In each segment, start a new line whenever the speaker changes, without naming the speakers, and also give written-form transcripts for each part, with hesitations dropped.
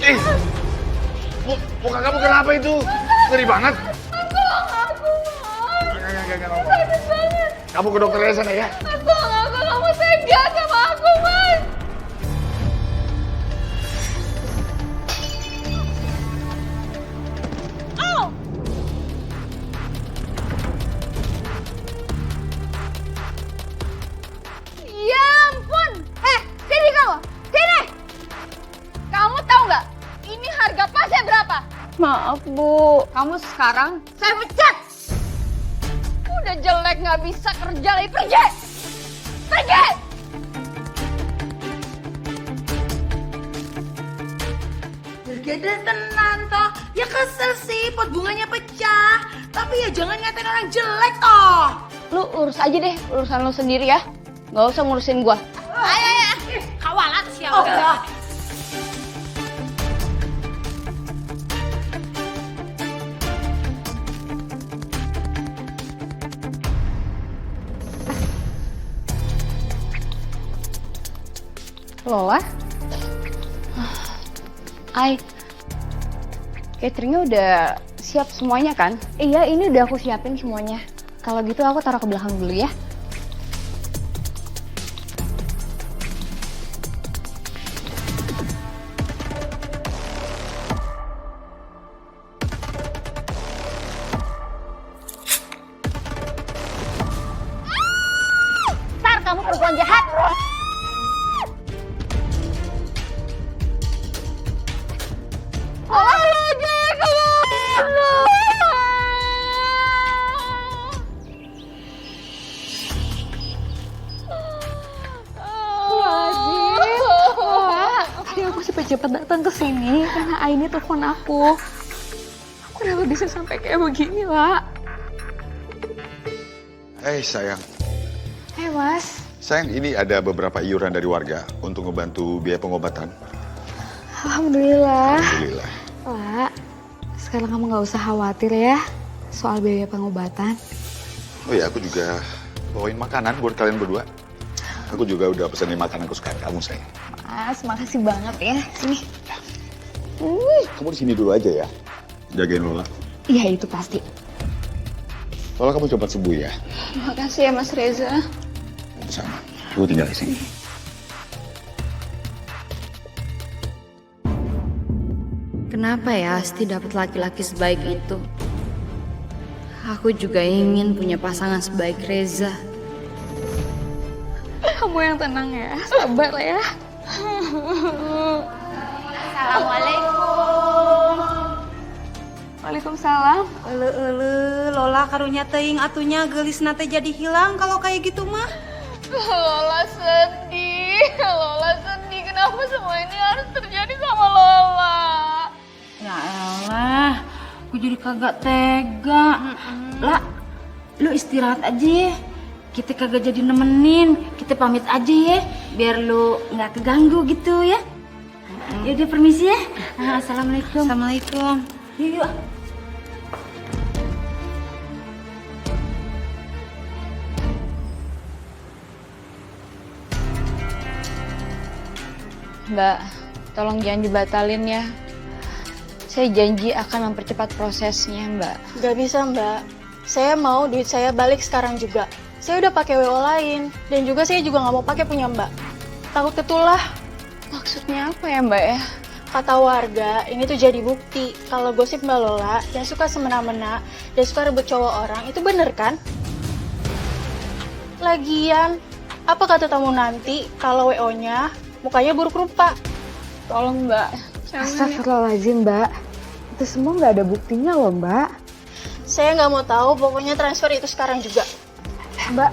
Ih, muka kamu kenapa itu? Ngeri banget. Enggak.
Sakit banget.
Kamu ke dokter aja sana ya.
Aku kamu tega sama aku, Mas. Oh. Ya ampun. Sini kamu. Sini. Kamu tahu nggak? Ini harga pasnya berapa? Maaf, Bu. Kamu sekarang saya pecat. Udah jelek nggak bisa kerja lagi. Pergi! Pergi!
Gede tenan toh. Ya kesel sih pot bunganya pecah. Tapi ya jangan ngatain orang jelek toh.
Lu urus aja deh urusan lu sendiri ya. Nggak usah ngurusin gua.
Ayo. Kawalan siapa? Oh, ya.
Lola? Cateringnya udah siap semuanya kan? Iya, ini udah aku siapin semuanya. Kalau gitu aku taruh ke belakang dulu ya. Ntar kamu perempuan jahat.
Cepat datang ke sini karena Aini telepon aku. Aku kenapa bisa sampai kayak begini, Wak?
Sayang.
Mas.
Sayang, ini ada beberapa iuran dari warga untuk ngebantu biaya pengobatan.
Alhamdulillah.
Alhamdulillah.
Wak, sekarang kamu nggak usah khawatir ya soal biaya pengobatan.
Oh ya, aku juga bawain makanan buat kalian berdua. Aku juga udah pesenin makanan kesukaan kamu, sayang.
Mas, makasih banget ya. Sini.
Kamu di sini dulu aja ya. Jagain Lola.
Iya, itu pasti.
Lola, kamu cepat sembuh ya.
Makasih ya, Mas Reza.
Sama. Aku tinggal di sini.
Kenapa ya Asti dapat laki-laki sebaik itu? Aku juga ingin punya pasangan sebaik Reza.
Kamu yang tenang ya, sabar ya.
Assalamualaikum.
Waalaikumsalam.
Lola karunya teuing atunya gelis nate jadi hilang kalau kayak gitu mah.
Lola sedih. Kenapa semua ini harus terjadi sama Lola?
Ya elah, aku jadi kagak tega. Lah, lu istirahat aja ya. Kita kagak jadi nemenin, kita pamit aja ya, biar lu nggak keganggu gitu ya. Yaudah permisi ya. Assalamualaikum. Assalamualaikum. Yuk.
Mbak, tolong jangan dibatalin ya. Saya janji akan mempercepat prosesnya, Mbak.
Gak bisa, Mbak. Saya mau duit saya balik sekarang juga. Saya udah pakai WO lain, dan juga saya juga nggak mau pakai punya Mbak. Takut ketulah.
Maksudnya apa ya, Mbak ya?
Kata warga, ini tuh jadi bukti kalau gosip Mbak Lola yang suka semena-mena dan suka rebut cowok orang, itu bener kan? Lagian, apa kata tamu nanti kalau WO-nya mukanya buruk rupa?
Tolong, Mbak.
Astagfirullahaladzim, Mbak. Itu semua nggak ada buktinya loh, Mbak.
Saya nggak mau tahu, pokoknya transfer itu sekarang juga.
Mbak,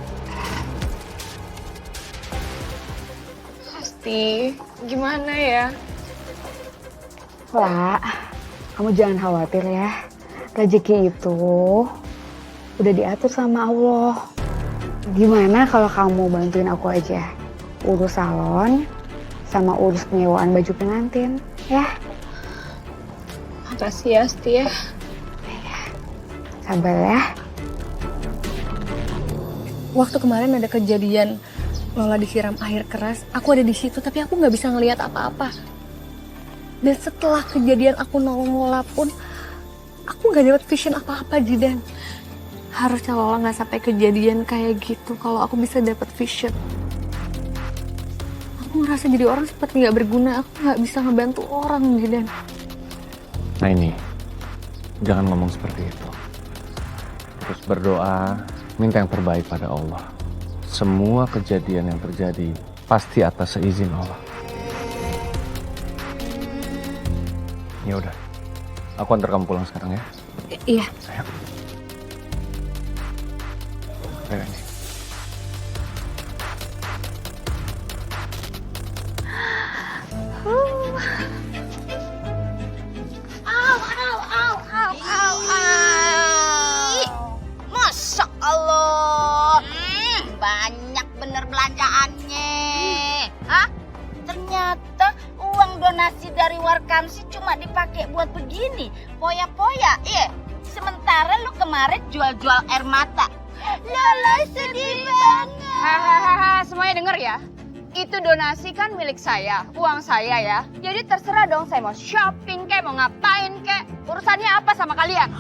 Asti, gimana ya?
Wak, kamu jangan khawatir ya. Rezeki itu udah diatur sama Allah. Gimana kalau kamu bantuin aku aja? Urus salon, sama urus penyewaan baju pengantin, ya?
Makasih ya, Asti ya.
Sabar ya.
Waktu kemarin ada kejadian Lola disiram air keras, aku ada di situ tapi aku nggak bisa ngelihat apa-apa. Dan setelah kejadian aku nolong Lola pun, aku gak dapet vision apa-apa, Jidan. Harusnya Lola gak sampai kejadian kayak gitu kalau aku bisa dapet vision. Aku ngerasa jadi orang seperti gak berguna, aku gak bisa ngebantu orang, Jidan.
Nah ini, jangan ngomong seperti itu. Terus berdoa, minta yang terbaik pada Allah. Semua kejadian yang terjadi pasti atas seizin Allah. Ya udah, aku antar kamu pulang sekarang ya.
Iya.
Sayang. Pegang ini.
Masya Allah, banyak bener belanjaannya. Hah? Ternyata uang donasi dari Warkamsi cuma dipakai buat begini, poya-poya. Iya. Sementara lu kemarin jual-jual air mata. Lala sedih banget.
Hahaha, semuanya denger ya. Itu donasi kan milik saya, uang saya ya. Jadi terserah dong saya mau shopping kek, mau ngapain kek. Urusannya apa sama kalian?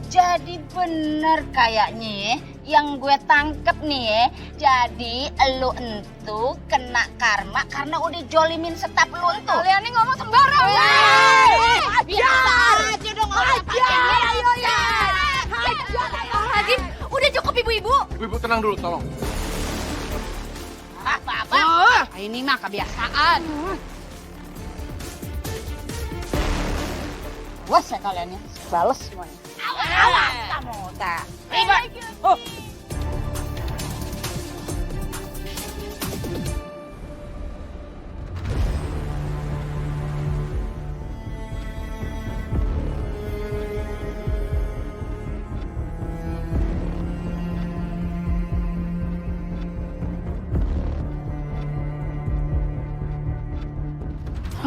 Jadi bener kayaknya ya, yang gue tangkep nih ya. Jadi lu entu kena karma karena udah jolimin setap lu entu.
Kalian ini ngomong sembarang.
Biasa aja dong orang
Ayo ya. Hakim, udah cukup ibu-ibu.
Ibu tenang dulu, tolong.
Apa? Ini mah kebiasaan.
Awas ya kalian ya, bales semuanya.
Awas kamu, tak. Ribet.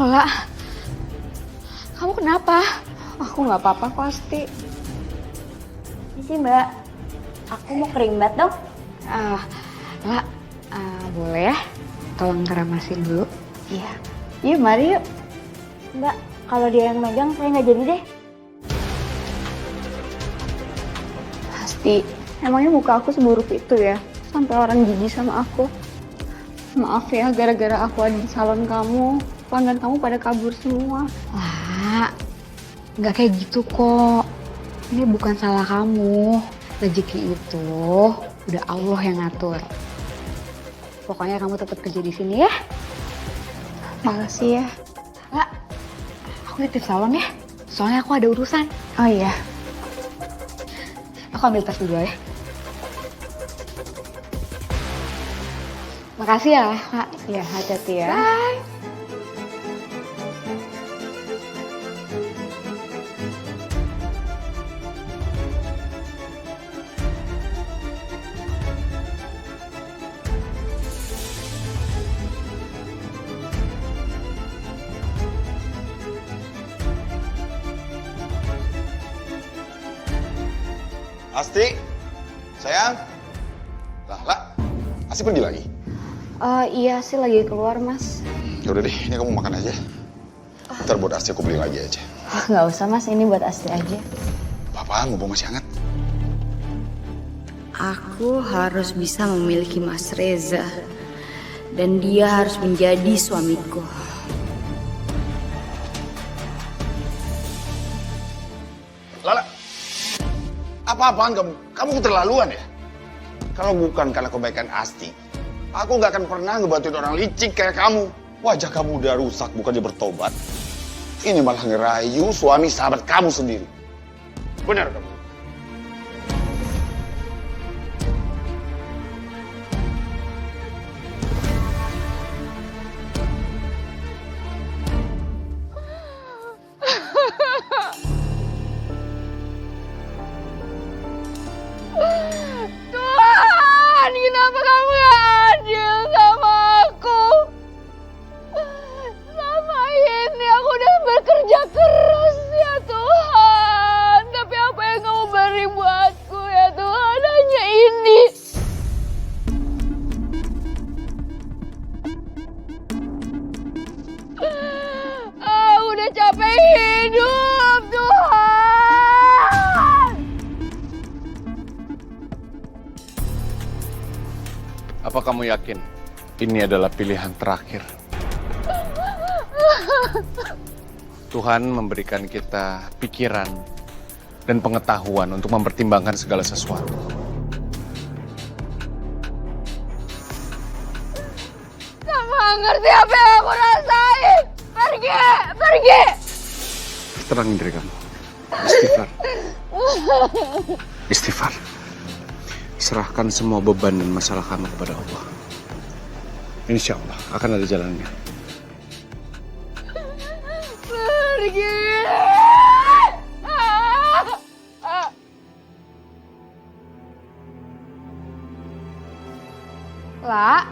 Lola, kamu kenapa? Aku nggak apa-apa kok, Asti.
Ini sih Mbak, aku mau kerimbat dong.
Lola, boleh ya? Tolong keramasin dulu.
Iya. Yuk mari yuk. Mbak, kalau dia yang megang saya nggak jadi deh.
Asti, emangnya muka aku seburuk itu ya? Sampai orang jijik sama aku. Maaf ya, gara-gara aku ada di salon kamu, pelanggan kamu pada kabur semua. Lah, nggak kayak gitu kok. Ini bukan salah kamu. Rezeki itu udah Allah yang ngatur. Pokoknya kamu tetap kerja di sini ya. Makasih ya. Lah, aku nitip salon ya. Soalnya aku ada urusan. Oh iya. Aku ambil tas dulu ya. Makasih ya, Kak. Ya, hati-hati ya. Bye.
Asti, sayang. Lah, Asti pergi lagi.
Iya sih lagi keluar, Mas.
Yaudah deh, ini kamu makan aja. Ntar buat Asti aku beli lagi aja.
Nggak usah Mas, ini buat Asti aja.
Apa, mumpung masih hangat.
Aku harus bisa memiliki Mas Reza. Dan dia harus menjadi suamiku.
Lala, apa-apaan kamu? Kamu keterlaluan ya? Kalau bukan karena kebaikan Asti, aku nggak akan pernah ngebantuin orang licik kayak kamu. Wajah kamu udah rusak, bukannya bertobat. Ini malah ngerayu suami sahabat kamu sendiri. Benar kamu?
Tuhan, kenapa kamu gak adil sama aku? Sama ini aku udah bekerja keras ya Tuhan. Tapi apa yang
kamu yakin ini adalah pilihan terakhir? Tuhan memberikan kita pikiran dan pengetahuan untuk mempertimbangkan segala sesuatu.
Kamu nggak ngerti apa yang aku rasain. Pergi, pergi.
Tenangin diri kamu. Istighfar. Istighfar. Serahkan semua beban dan masalah kamu kepada Allah. Insya Allah akan ada jalannya.
Pergi.
La?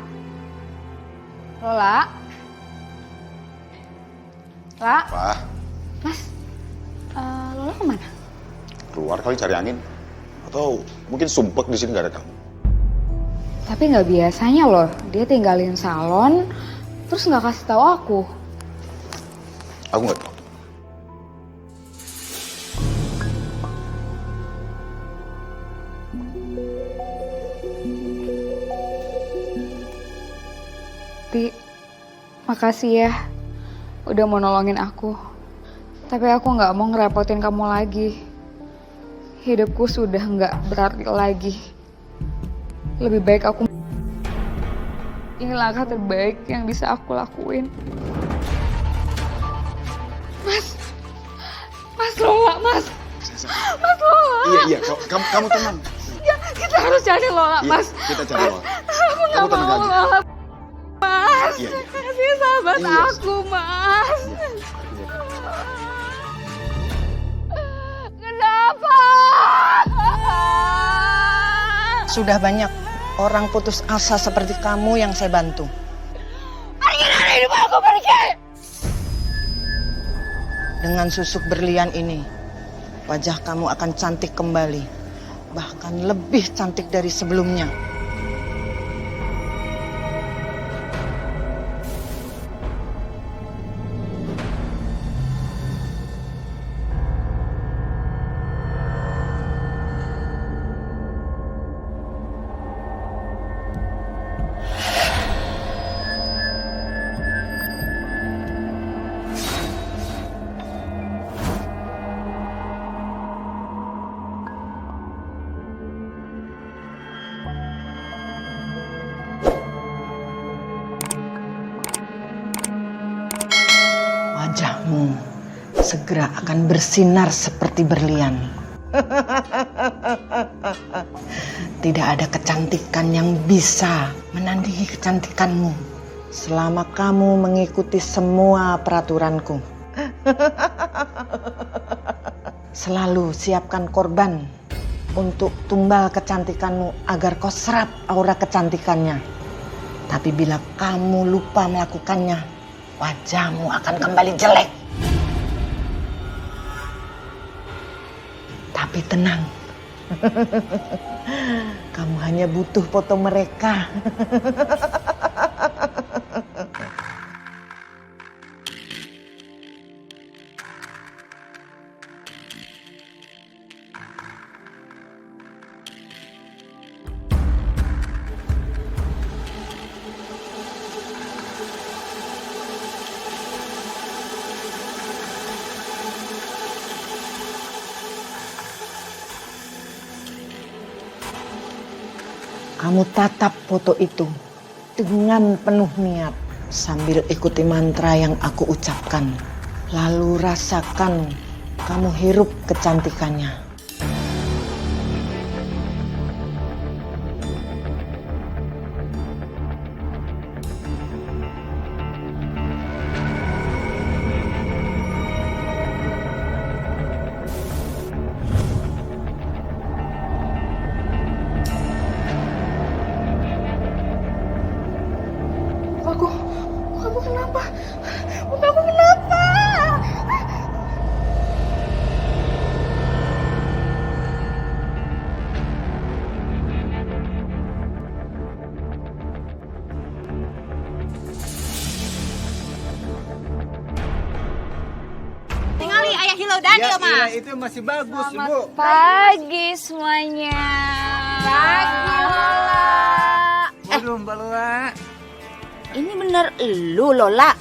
Lola? La?
Pak,
Mas? Lola kemana?
keluar kali cari angin. Atau mungkin sumpek di sini gak ada kamu.
Tapi nggak biasanya loh, dia tinggalin salon, terus nggak kasih tahu aku.
Aku nggak tahu.
Ti, makasih ya udah mau nolongin aku. Tapi aku nggak mau ngerepotin kamu lagi. Hidupku sudah nggak berarti lagi. Lebih baik aku... Ini langkah terbaik yang bisa aku lakuin. Mas Lola, Mas Lola.
Iya, kamu tenang.
Ya, kita harus cari Lola,
Iya,
Mas.
kita cari Lola.
Aku nggak
Kamu tenang
mau
aja.
Lola. Mas,
Iya.
kasih sahabat
Iya.
aku, Mas.
Kenapa?
Sudah banyak orang putus asa seperti kamu yang saya bantu.
Pergi dari hidup aku, pergi.
Dengan susuk berlian ini, wajah kamu akan cantik kembali. Bahkan lebih cantik dari sebelumnya. Wajahmu segera akan bersinar seperti berlian. Tidak ada kecantikan yang bisa menandingi kecantikanmu selama kamu mengikuti semua peraturanku. Selalu siapkan korban untuk tumbal kecantikanmu agar kau serap aura kecantikannya. Tapi bila kamu lupa melakukannya, wajahmu akan kembali jelek. Tapi tenang, kamu hanya butuh foto mereka. Kamu tatap foto itu dengan penuh niat sambil ikuti mantra yang aku ucapkan. Lalu rasakan kamu hirup kecantikannya.
Kamu kenapa? Kamu kenapa?
Tinggali ayah Hilo Daniel, Mas.
Iya, itu masih bagus, Bu.
Pagi semuanya. Pagi, Lola.
Waduh, Mbak Lola.
Ini bener lu, Lola?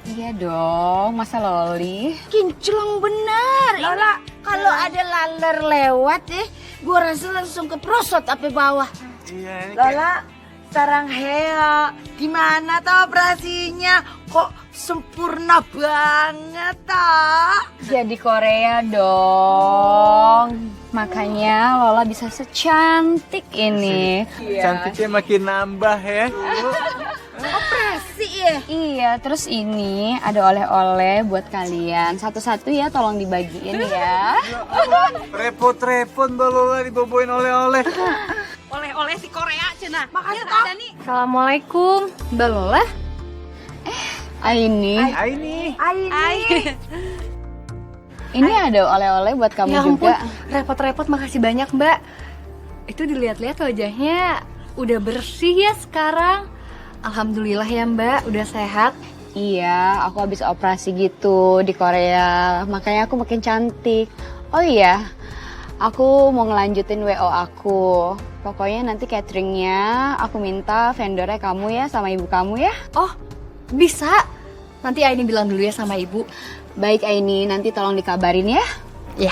Iya dong, masa Loli?
Kinclong bener. Lola, kalau ada laler lewat gua rasa langsung keprosot sampai bawah.
Iya, ini
Lola, sarang heo, gimana tuh operasinya? Kok sempurna banget toh?
Jadi Korea dong. Makanya Lola bisa secantik ini.
cantiknya makin nambah ya.
Operasi ya?
Iya, terus ini ada oleh-oleh buat kalian. Satu-satu ya, tolong dibagiin ya.
Repot-repot Mbak Lola diboboin oleh-oleh.
Oleh-oleh si Korea, Cina. Makasih ada nih. Assalamualaikum, Mbak Lola.
Aini,
Ini.
ini ada oleh-oleh buat kamu
Ya ampun,
juga.
repot-repot makasih banyak Mbak. Itu dilihat-lihat wajahnya udah bersih ya sekarang. Alhamdulillah ya Mbak, udah sehat.
Iya, aku habis operasi gitu di Korea. Makanya aku makin cantik. Oh iya, aku mau ngelanjutin WO aku. Pokoknya nanti cateringnya aku minta vendornya kamu ya sama ibu kamu ya.
Oh, bisa. Nanti Aini bilang dulu ya sama ibu.
Baik Aini, nanti tolong dikabarin ya.
Ya.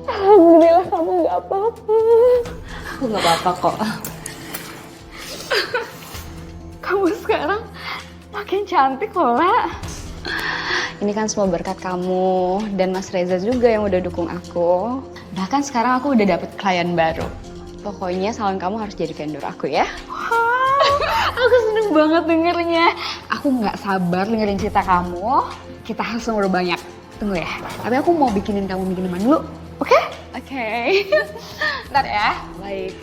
Alhamdulillah kamu gak apa-apa.
Aku nggak apa-apa kok.
Kamu sekarang makin cantik loh, La. Ini kan semua berkat kamu dan Mas Reza juga yang udah dukung aku. Bahkan sekarang aku udah dapet klien baru. Pokoknya salon kamu harus jadi vendor aku ya. Wow, aku seneng banget dengernya. Aku nggak sabar dengerin cerita kamu. Kita harus ngobrol banyak. Tunggu ya. Tapi aku mau bikinin kamu minuman dulu. Oke? Oke. Ntar ya. Baik.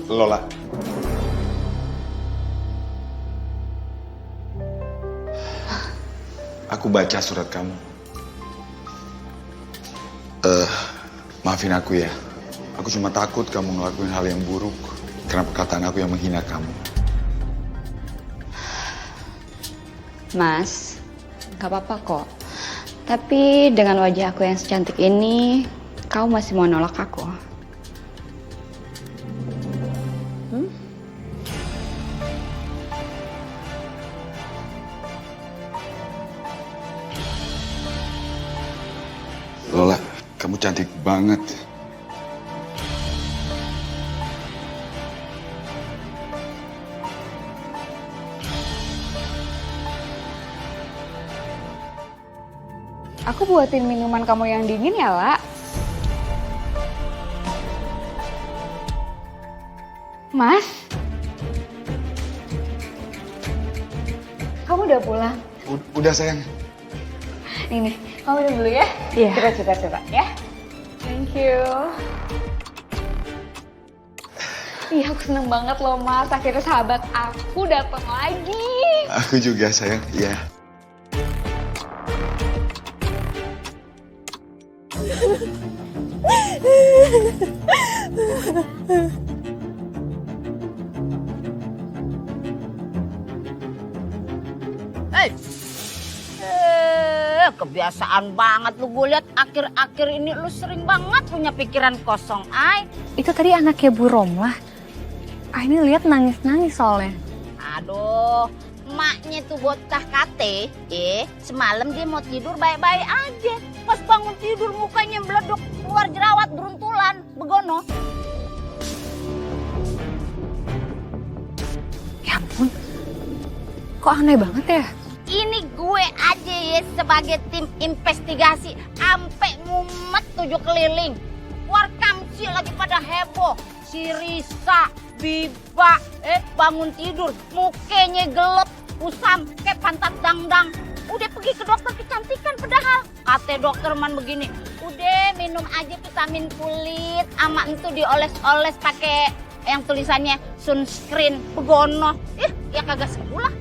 Lola. Aku baca surat kamu. Maafin aku ya. Aku cuma takut kamu ngelakuin hal yang buruk karena perkataan aku yang menghina kamu.
Mas, gak apa-apa kok. Tapi dengan wajah aku yang secantik ini, kau masih mau nolak aku?
Lola, kamu cantik banget.
Aku buatin minuman kamu yang dingin ya, La. Mas? Kamu udah pulang?
Udah sayang.
Ini, kamu minum dulu ya? Iya. Kita cerita-cerita ya. Thank you. Iya, aku seneng banget loh, Mas. Akhirnya sahabat aku datang lagi.
Aku juga sayang, ya.
Kebiasaan banget lu, gue lihat akhir-akhir ini lu sering banget punya pikiran kosong, Ay.
Itu tadi anaknya Bu Romlah. Aini lihat nangis-nangis soalnya.
Aduh, emaknya tuh bocah kate, semalam dia mau tidur baik-baik aja. Pas bangun tidur mukanya meleduk, keluar jerawat beruntulan, begono.
Ya ampun, kok aneh banget ya?
Ini gue aja ya sebagai tim investigasi ampe mumet 7 keliling. Warkamsi lagi pada heboh. Si Risa, Biba, bangun tidur mukanya gelap, kusam kayak pantat dangdang. Udah pergi ke dokter kecantikan padahal. Kata dokter man begini, udah minum aja vitamin kulit, ama itu dioles-oles pakai yang tulisannya sunscreen, begono. Ya kagak sembuh lah.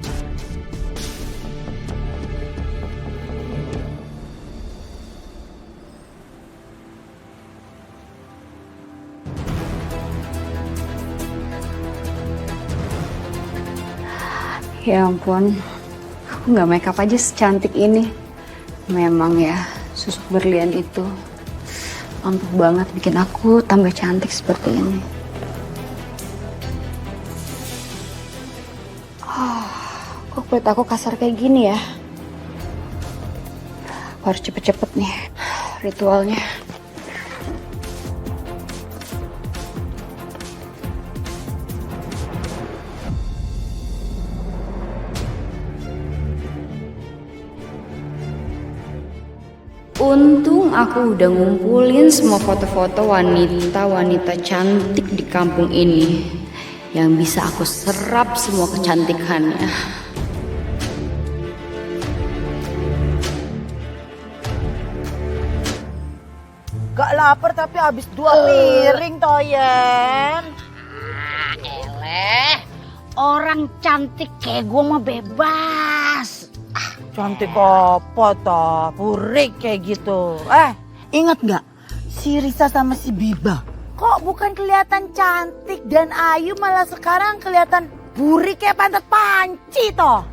Ya ampun, aku nggak make up aja secantik ini. Memang ya, susuk berlian itu ampuh banget bikin aku tambah cantik seperti ini. Kok kulit aku kasar kayak gini ya? Aku harus cepet-cepet nih ritualnya. Untung aku udah ngumpulin semua foto-foto wanita-wanita cantik di kampung ini yang bisa aku serap semua kecantikannya.
Gak lapar tapi habis 2 piring Toyen.
Eleh, orang cantik kayak gue mah bebas.
Cantik apa toh, burik kayak gitu. Ingat nggak si Risa sama si Biba? Kok bukan kelihatan cantik dan ayu, malah sekarang kelihatan burik kayak pantat panci toh.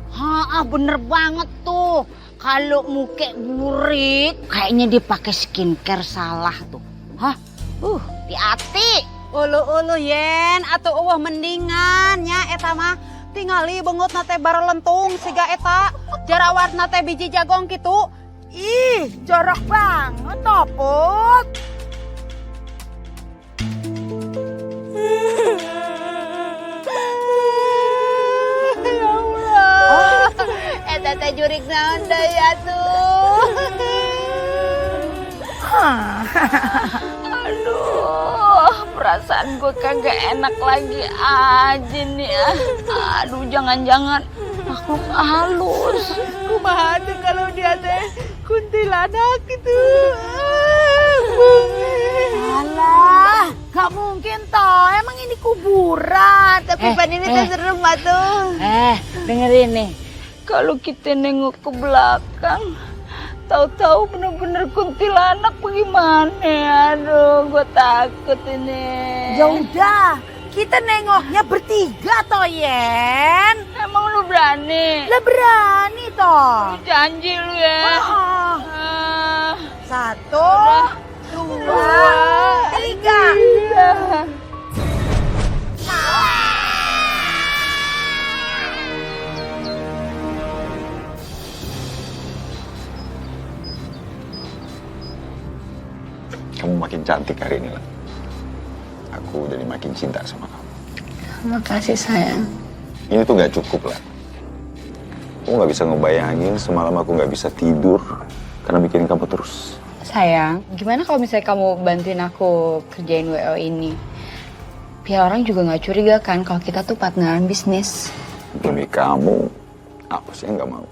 Bener banget tuh. Kalau muka burik, kayaknya dia pakai skincare salah tuh. Hati-hati.
Ulu yen, atuh eueuh mendingan nya eta mah tingali beungut nate barelentung siga eta jarawat nate biji jagong gitu.
Ih, jorok banget toh, Put.
Ya Allah. Eta teh jurig naon deui atuh.
Aduh, perasaan gue kagak enak lagi aja nih ya. Aduh, jangan-jangan makhluk halus.
Kumaha tuh kalau dia teh kuntilanak gitu.
Alah, gak mungkin toh. Emang ini kuburan.
Tapi pan ini teh serem atuh.
Dengerin nih. Kalau kita nengok ke belakang, tahu-tahu bener-bener kuntilanak bagaimana ya? Aduh, gue takut ini.
Ya udah, kita nengoknya bertiga toh, Yen.
Emang lu berani?
Lah berani toh.
Janji lu ya.
1, 2, 3.
Kamu makin cantik hari ini lah. Aku jadi makin cinta sama kamu.
Makasih sayang.
Ini tuh gak cukup lah. Aku gak bisa ngebayangin semalam aku gak bisa tidur karena mikirin kamu terus.
Sayang, gimana kalau misalnya kamu bantuin aku kerjain WO ini? Biar orang juga nggak curiga kan kalau kita tuh partneran bisnis.
Demi kamu, apa sih yang gak mau?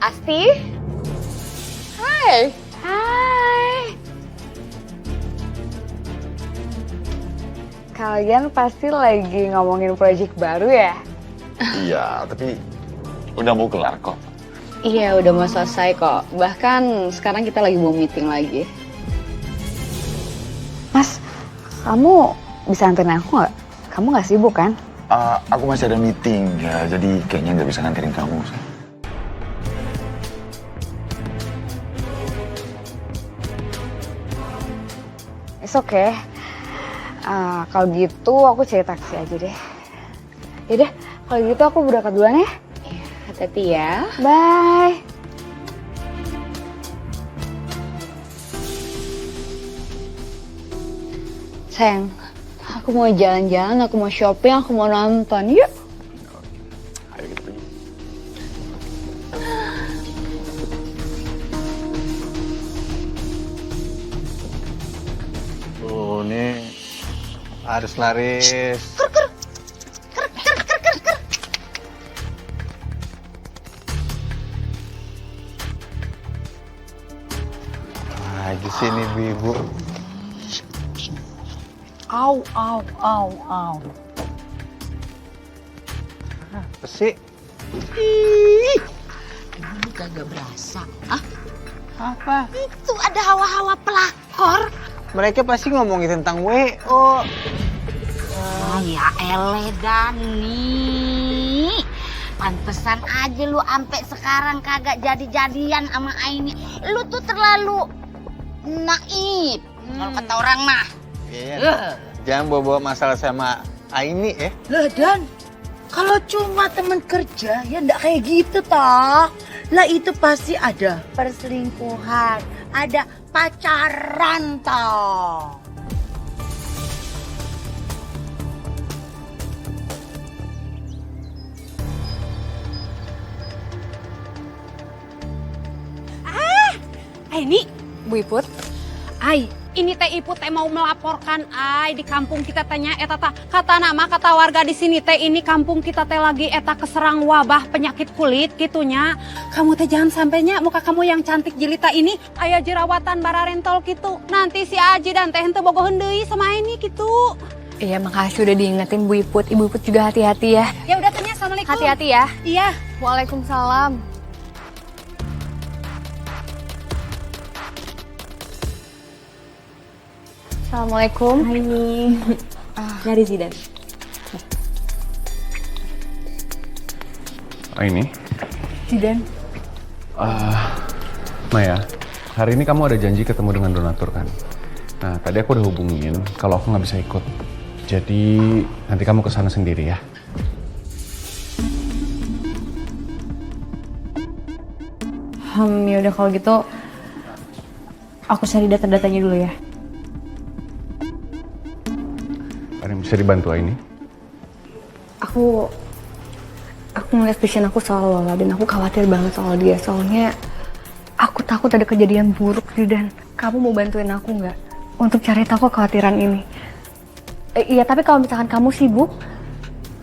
Asti? Hai.
Kalian pasti lagi ngomongin proyek baru ya?
Iya, tapi udah mau kelar kok.
Iya, udah mau selesai kok. Bahkan sekarang kita lagi mau meeting lagi.
Mas, kamu bisa anterin aku nggak? Kamu nggak sibuk kan?
Aku masih ada meeting ya, jadi kayaknya nggak bisa nganterin kamu.
It's okay. Kalau gitu aku cari taksi aja deh. Yaudah, kalau gitu aku berangkat duluan ya.
Hati-hati ya.
Bye.
Sayang, aku mau jalan-jalan, aku mau shopping, aku mau nonton. Yuk.
Ayo kita pergi.
Nih harus laris. Di sini Bibu.
Au.
Apa sih?
Ini kagak berasa. Ah,
Apa?
itu ada hawa-hawa pelakor.
Mereka pasti ngomongin tentang WO.
Ya ele Dani. Pantesan aja lu ampe sekarang kagak jadi-jadian sama Aini. Lu tuh terlalu naif. Kalau kata orang mah.
Iya. Jangan bawa-bawa masalah sama Aini ya.
Lah Dan, kalau cuma teman kerja ya ndak kayak gitu toh. Lah itu pasti ada perselingkuhan, ada pacaran toh.
Aini,
Bu Iput,
ini teh Iput teh mau melaporkan di kampung kita tanya kata nama kata warga di sini teh ini kampung kita teh lagi keserang wabah penyakit kulit gitunya. Kamu teh jangan sampainya muka kamu yang cantik jelita ini aya jerawatan bara rentol gitu. Nanti si Aji dan teh henteu bogoheun deui sama ini gitu.
iya makasih udah diingetin Bu Iput. Ibu Iput juga hati-hati ya.
Ya udah tanya assalamualaikum.
Hati-hati ya.
Iya.
Waalaikumsalam. Assalamualaikum. Hai. Dari Zidan.
Ini?
Zidan.
Maya, hari ini kamu ada janji ketemu dengan donatur kan? Nah, tadi aku udah hubungin kalau aku nggak bisa ikut. Jadi nanti kamu kesana sendiri ya.
Ya udah kalau gitu aku cari data-datanya dulu ya.
Ada yang bisa dibantu ini?
Aku ngeliat vision aku soal Lola dan aku khawatir banget soal dia. Soalnya aku takut ada kejadian buruk dan kamu mau bantuin aku nggak untuk cari tahu kekhawatiran ini? Iya, tapi kalau misalkan kamu sibuk,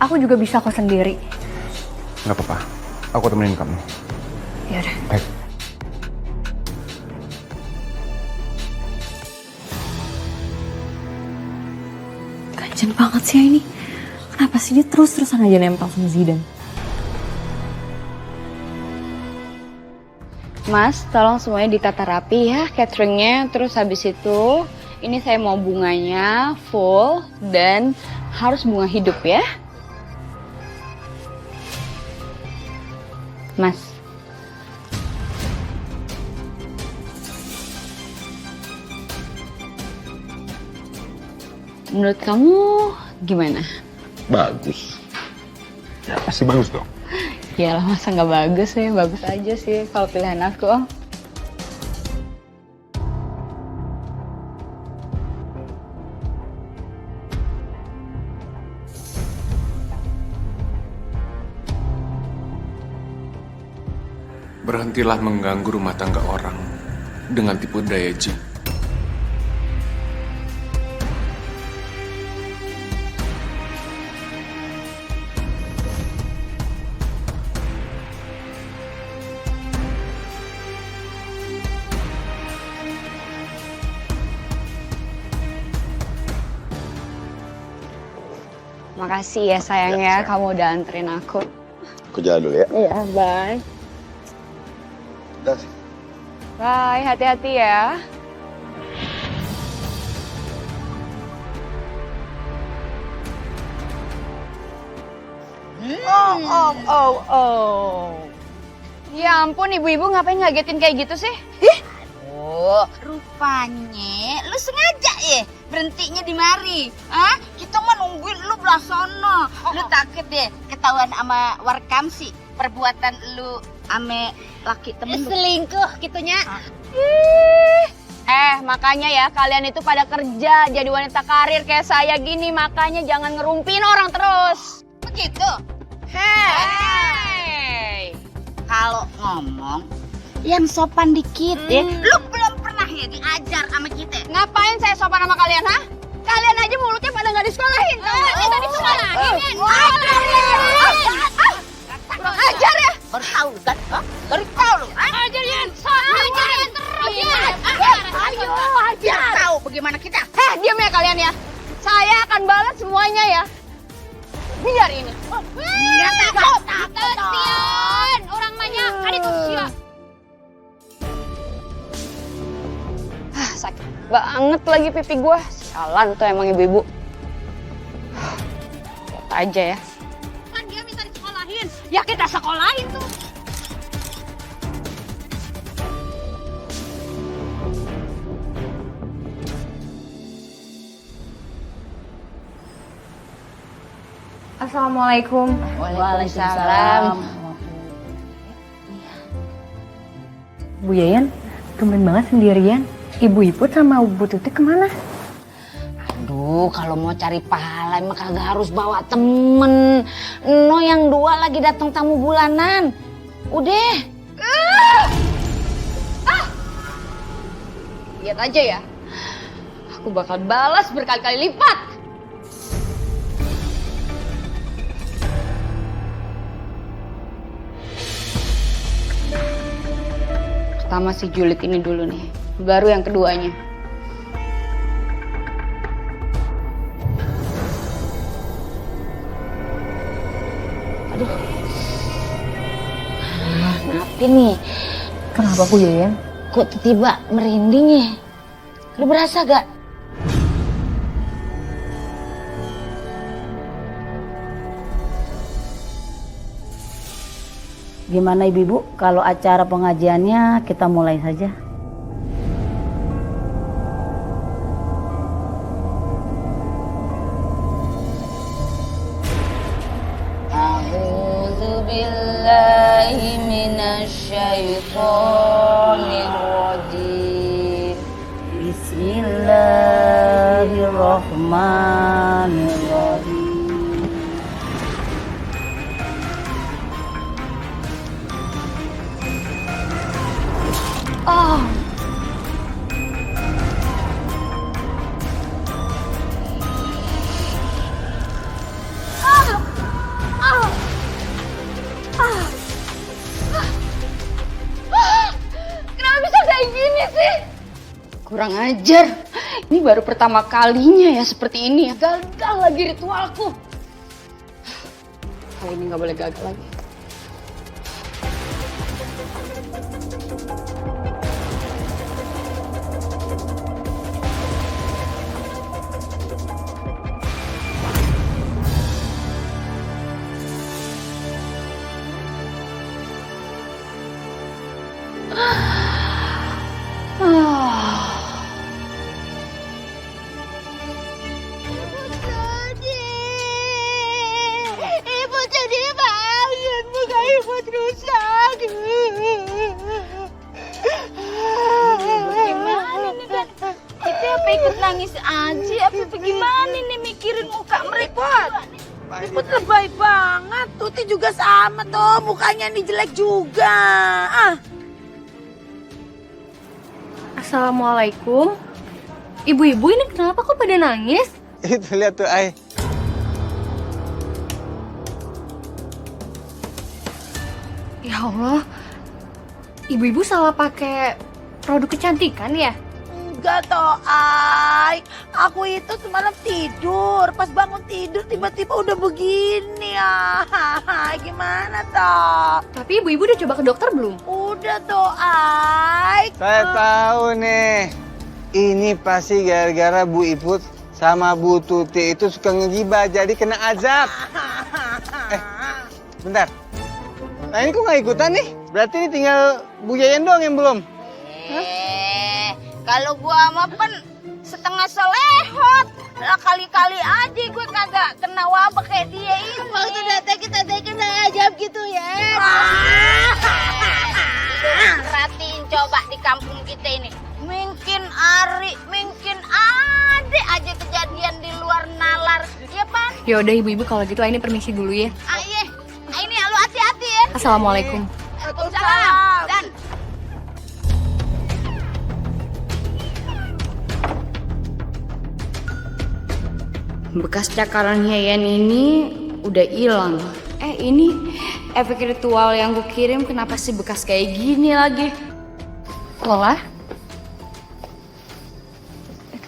aku juga bisa kok sendiri.
Nggak apa-apa, aku temenin kamu.
Ya udah.
Baik.
Ganjen banget sih ini. Kenapa sih dia terus-terusan aja nempel sama Zidan?
Mas, tolong semuanya ditata rapi ya cateringnya. Terus habis itu, ini saya mau bunganya full dan harus bunga hidup ya. Mas. Menurut kamu gimana?
Bagus. Ya pasti bagus dong.
Yalah masa nggak bagus sih, bagus aja sih kalau pilihan aku.
Berhentilah mengganggu rumah tangga orang dengan tipu daya jin.
Makasih ya sayang ya, kamu udah anterin aku.
Aku jalan dulu ya.
Iya, bye.
Dah.
Bye, hati-hati ya.
Ya ampun, ibu-ibu ngapain ngagetin kayak gitu sih?
Oh, rupanya lu sengaja ya berhentinya di mari. Hah? Kita mah nungguin lu belah sono. Lu takut deh ketahuan sama warkam sih perbuatan lu ame laki temen lu. Selingkuh gitunya.
Makanya ya kalian itu pada kerja jadi wanita karir kayak saya gini, makanya jangan ngerumpin orang terus.
Begitu. Hey. Kalau ngomong yang sopan dikit ya. Lu belum pernah ya diajar sama kita.
Ngapain saya sopan sama kalian, ha? Kalian aja mulutnya pada nggak disekolahin. Kita disekolahin. Kurang ajar ya.
Baru tahu kan? Baru tahu lu.
Ajarin terus ya.
Ayo, biar tahu bagaimana kita.
Diam ya kalian ya. Saya akan balas semuanya ya. biar ini. Iya, kasihan. Orang banyak kali tuh sia.
Sakit banget lagi pipi gue. Sialan tuh emang ibu-ibu. Lihat aja ya.
Kan dia minta disekolahin. Ya kita sekolahin tuh.
Assalamualaikum.
Waalaikumsalam.
Bu Yayan, tumben banget sendirian. Ibu Iput sama Bu Tuti kemana?
Aduh, kalau mau cari pahala emang kagak harus bawa temen. No yang dua lagi datang tamu bulanan. Udah.
Lihat aja ya. Aku bakal balas berkali-kali lipat.
Pertama si julid ini dulu nih, baru yang keduanya.
Aduh. Kenapa nih?
Kenapa Bu Yayan?
Kok tiba merinding ya? Lu berasa gak?
Gimana ibu-ibu kalau acara pengajiannya kita mulai saja?
A'udzu billahi minasyaitonir rajim.
Bismillahirrahmanirrahim.
Oh. Kenapa bisa kayak gini sih?
Kurang ajar. Ini baru pertama kalinya ya seperti ini. Gagal lagi ritualku. Kali ini nggak boleh gagal lagi.
Ibu jadi bangun, muka ibu rusak.
Gimana nih kan? Kita apa ikut nangis aja? Apa bagaimana nih mikirin muka mereka?
Iput lebay banget. Tuti juga sama tuh, mukanya nih jelek juga.
Assalamualaikum. Ibu-ibu ini kenapa kok pada nangis?
Itu lihat tuh, Ai.
Ya Allah, ibu-ibu salah pakai produk kecantikan ya?
Enggak toh, Ai. Aku itu semalam tidur. Pas bangun tidur tiba-tiba udah begini ya. Gimana toh?
Tapi ibu-ibu udah coba ke dokter belum?
Udah toh, Ai.
Saya tahu nih. Ini pasti gara-gara Bu Iput sama Bu Tuti itu suka ngegibah jadi kena azab. Bentar. Nah ini kok nggak ikutan nih? Berarti ini tinggal Bu Yayan doang yang belum.
Kalau gua mah pen setengah selehot. Lah kali-kali aja gue kagak kena wabah kayak dia ini. Waktu datang kita kena ajab gitu ya. Perhatiin coba di kampung kita ini. Mungkin Ari, mungkin Ade aja kejadian di luar nalar. Ya, Pan?
Ya udah ibu-ibu kalau gitu ini permisi dulu ya.
Ayo, ini lu hati-hati ya.
Assalamualaikum.
Waalaikumsalam. Dan
Bekas cakaran Yayan ini udah hilang. Ini efek ritual yang gue kirim kenapa sih bekas kayak gini lagi?
Lola?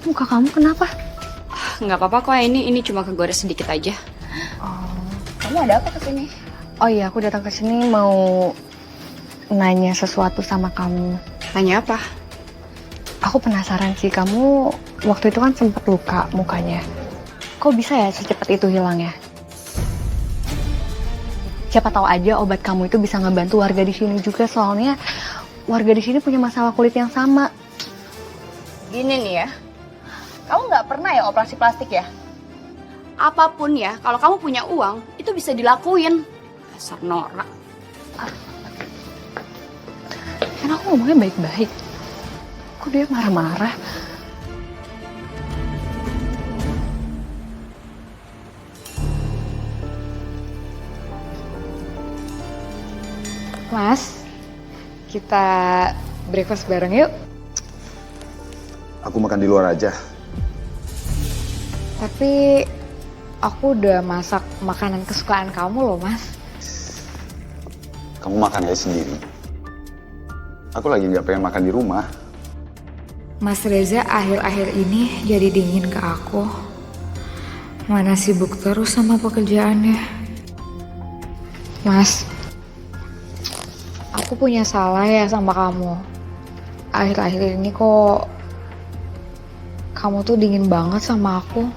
Muka kamu kenapa?
Nggak apa-apa kok, ini cuma kegores sedikit aja.
Oh.
Kamu ada apa kesini? Oh iya, aku datang ke sini mau nanya sesuatu sama kamu.
Tanya apa?
Aku penasaran sih, kamu waktu itu kan sempat luka mukanya. Kok bisa ya secepat itu hilangnya? Siapa tahu aja obat kamu itu bisa ngebantu warga di sini juga, soalnya warga di sini punya masalah kulit yang sama.
Gini nih ya, kamu nggak pernah ya operasi plastik ya? Apapun ya, kalau kamu punya uang, itu bisa dilakuin. Dasar norak.
Kan aku ngomongnya baik-baik. Kok dia marah-marah? Mas, kita breakfast bareng yuk.
Aku makan di luar aja.
Tapi aku udah masak makanan kesukaan kamu loh, Mas.
Kamu makan aja sendiri. Aku lagi nggak pengen makan di rumah.
Mas Reza akhir-akhir ini jadi dingin ke aku. Mana sibuk terus sama pekerjaannya. Mas, aku punya salah ya sama kamu. Akhir-akhir ini kok kamu tuh dingin banget sama aku.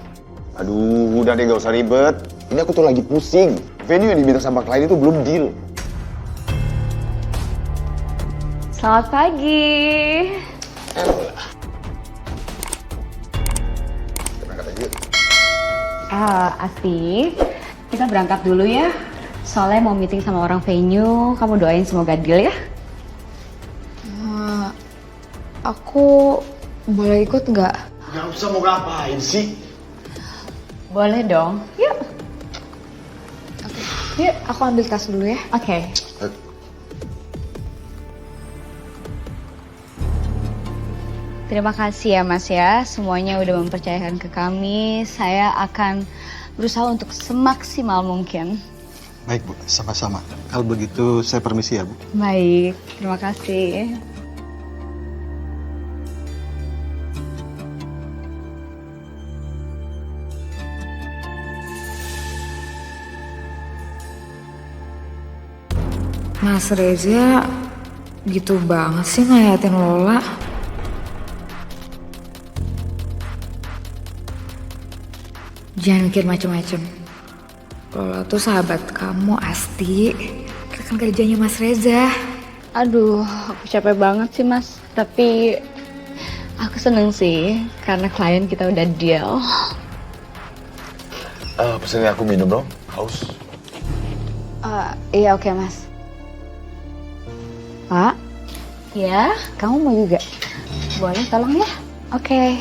Aduh, udah deh gak usah ribet. Ini aku tuh lagi pusing. Venue yang diminta sama klien itu belum deal.
Selamat pagi.
Asti, kita berangkat dulu ya. Soalnya mau meeting sama orang venue, kamu doain semoga deal ya.
Aku boleh ikut nggak?
Gak usah, mau ngapain sih?
Boleh dong, yuk.
Yuk, aku ambil tas dulu ya.
Oke. Terima kasih ya Mas ya, semuanya udah mempercayakan ke kami. Saya akan berusaha untuk semaksimal mungkin.
Baik Bu, sama-sama. Kalau begitu saya permisi ya Bu.
Baik, terima kasih.
Mas Reza gitu banget sih ngeliatin Lola. Jangan mikir macem-macem. Lola tuh sahabat kamu, Asti. Rekan kerjanya Mas Reza.
Aduh, aku capek banget sih Mas. Tapi aku seneng sih karena klien kita udah deal.
Pesannya aku minum dong, haus.
Iya oke Mas. Pak?
Ya?
Kamu mau juga?
Boleh tolong ya?
Oke.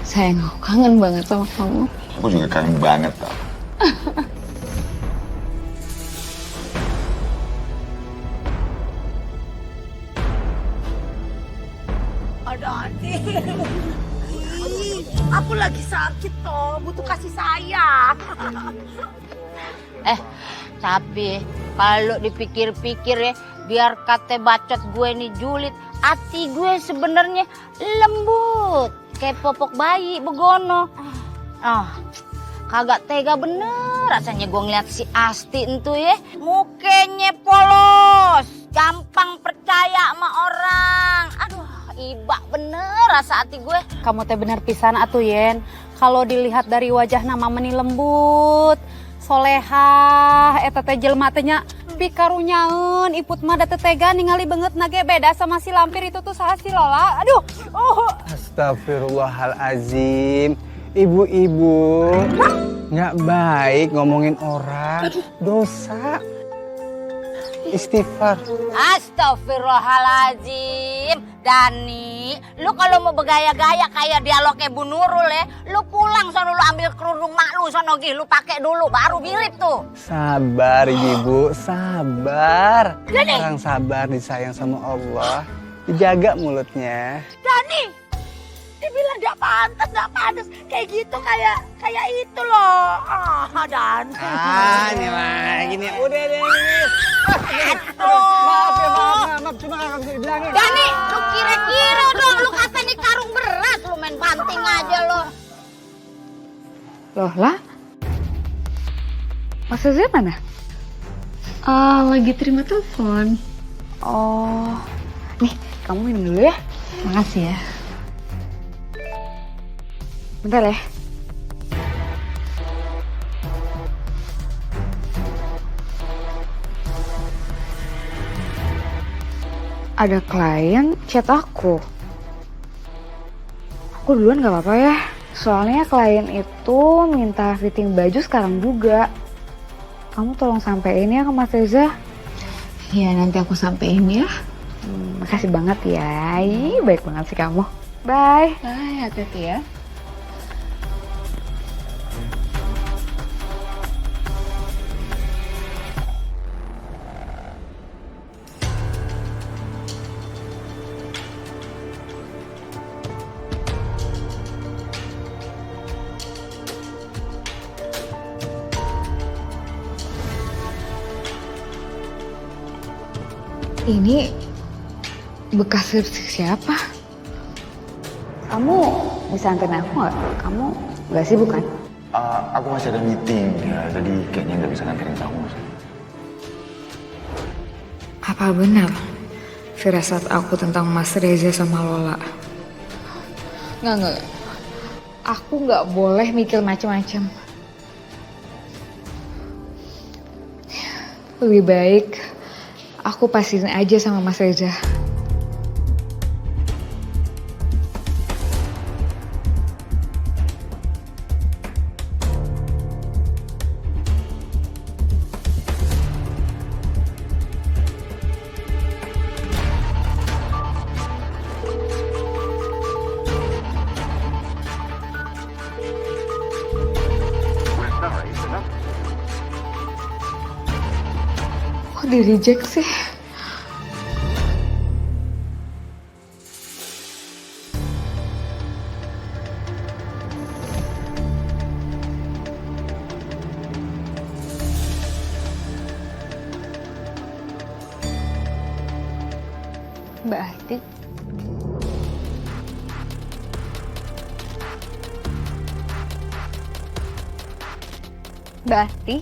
Sayang, aku kangen banget sama kamu.
Aku juga kangen banget tau.
Ada adik. Aku lagi sakit toh, butuh kasih sayang.
Tapi kalau dipikir-pikir ya, biar kata bacot gue nih julid, hati gue sebenarnya lembut kayak popok bayi begono. Kagak tega bener rasanya gue ngeliat si Asti entu ya. Mukanya polos, gampang percaya sama orang. Aduh, iba bener rasa hati gue.
Kamu teh bener pisan atuh Yen. Kalau dilihat dari wajah nama meni lembut, solehah, eta teh jelema teh nya pikarunyaeun, iput mah da teu tega ningali beungeut nage beda sama si lampir itu tuh saha si Lola. Aduh.
Astagfirullahalazim. Ibu-ibu, nggak baik ngomongin orang. Dosa. Istighfar.
Astagfirullahaladzim. Dani, lu kalau mau bergaya-gaya kayak dialognya Bu Nurul ya, lu pulang sono, lu ambil kerudung mak lu sono gih, lu pakai dulu baru mirip tuh.
Sabar ibu, sabar.
Dani.
Orang sabar disayang sama Allah. Dijaga mulutnya.
Dani, dibilang gak pantas, kayak gitu kayak itu loh. Dani.
Ini lagi nih, udah deh.
Maaf, cuma kakak bisa bilangin. Dani, lu kira Kira dong lu kata nih karung beras, lu main banting aja lo.
Loh lah? Mas Reza mana?
Lagi terima telepon.
Oh, nih kamu minum dulu ya.
Makasih ya.
Bentar ya. Ada klien chat aku. Aku duluan gak apa-apa ya. Soalnya klien itu minta fitting baju sekarang juga. Kamu tolong sampein ya ke Mas Reza.
Ya nanti aku sampein ya.
Makasih banget ya. Ih, baik banget sih kamu. Bye.
Bye, hati-hati ya.
Ini bekas lipstick siapa? Kamu bisa anterin aku nggak? Kamu nggak sibuk kan?
Aku masih ada meeting ya, jadi kayaknya nggak bisa nganterin kamu.
Apa benar firasat aku tentang Mas Reza sama Lola? Nggak. Aku nggak boleh mikir macam-macam. Lebih baik aku pastiin aja sama Mas Reza. Kok di-reject sih? Mbak Ati. Mbak Ati.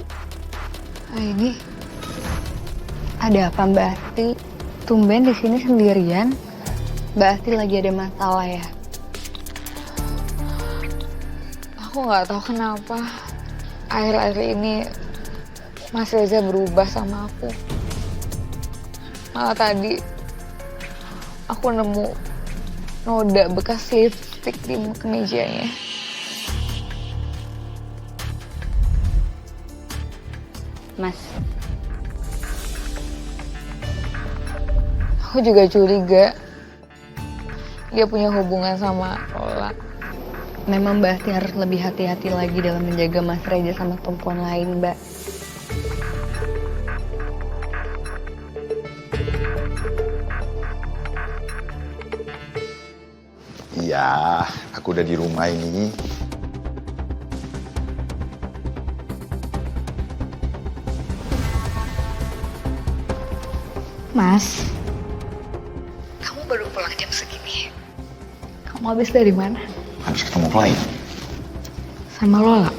Ini ada apa Mbak Ati? Tumben di sini sendirian. Mbak Ati lagi ada masalah ya? Aku nggak tahu kenapa akhir-akhir ini Mas Reza berubah sama aku. Malah tadi aku nemu noda bekas lipstick di kemejanya.
Mas,
aku juga curiga dia punya hubungan sama Lola. Memang Mbak Ati harus lebih hati-hati lagi dalam menjaga Mas Reza sama perempuan lain, Mbak.
Iya, aku udah di rumah ini.
Mas, kamu baru pulang jam segini. Kamu habis dari mana?
Habis ketemu klien.
Sama Lola.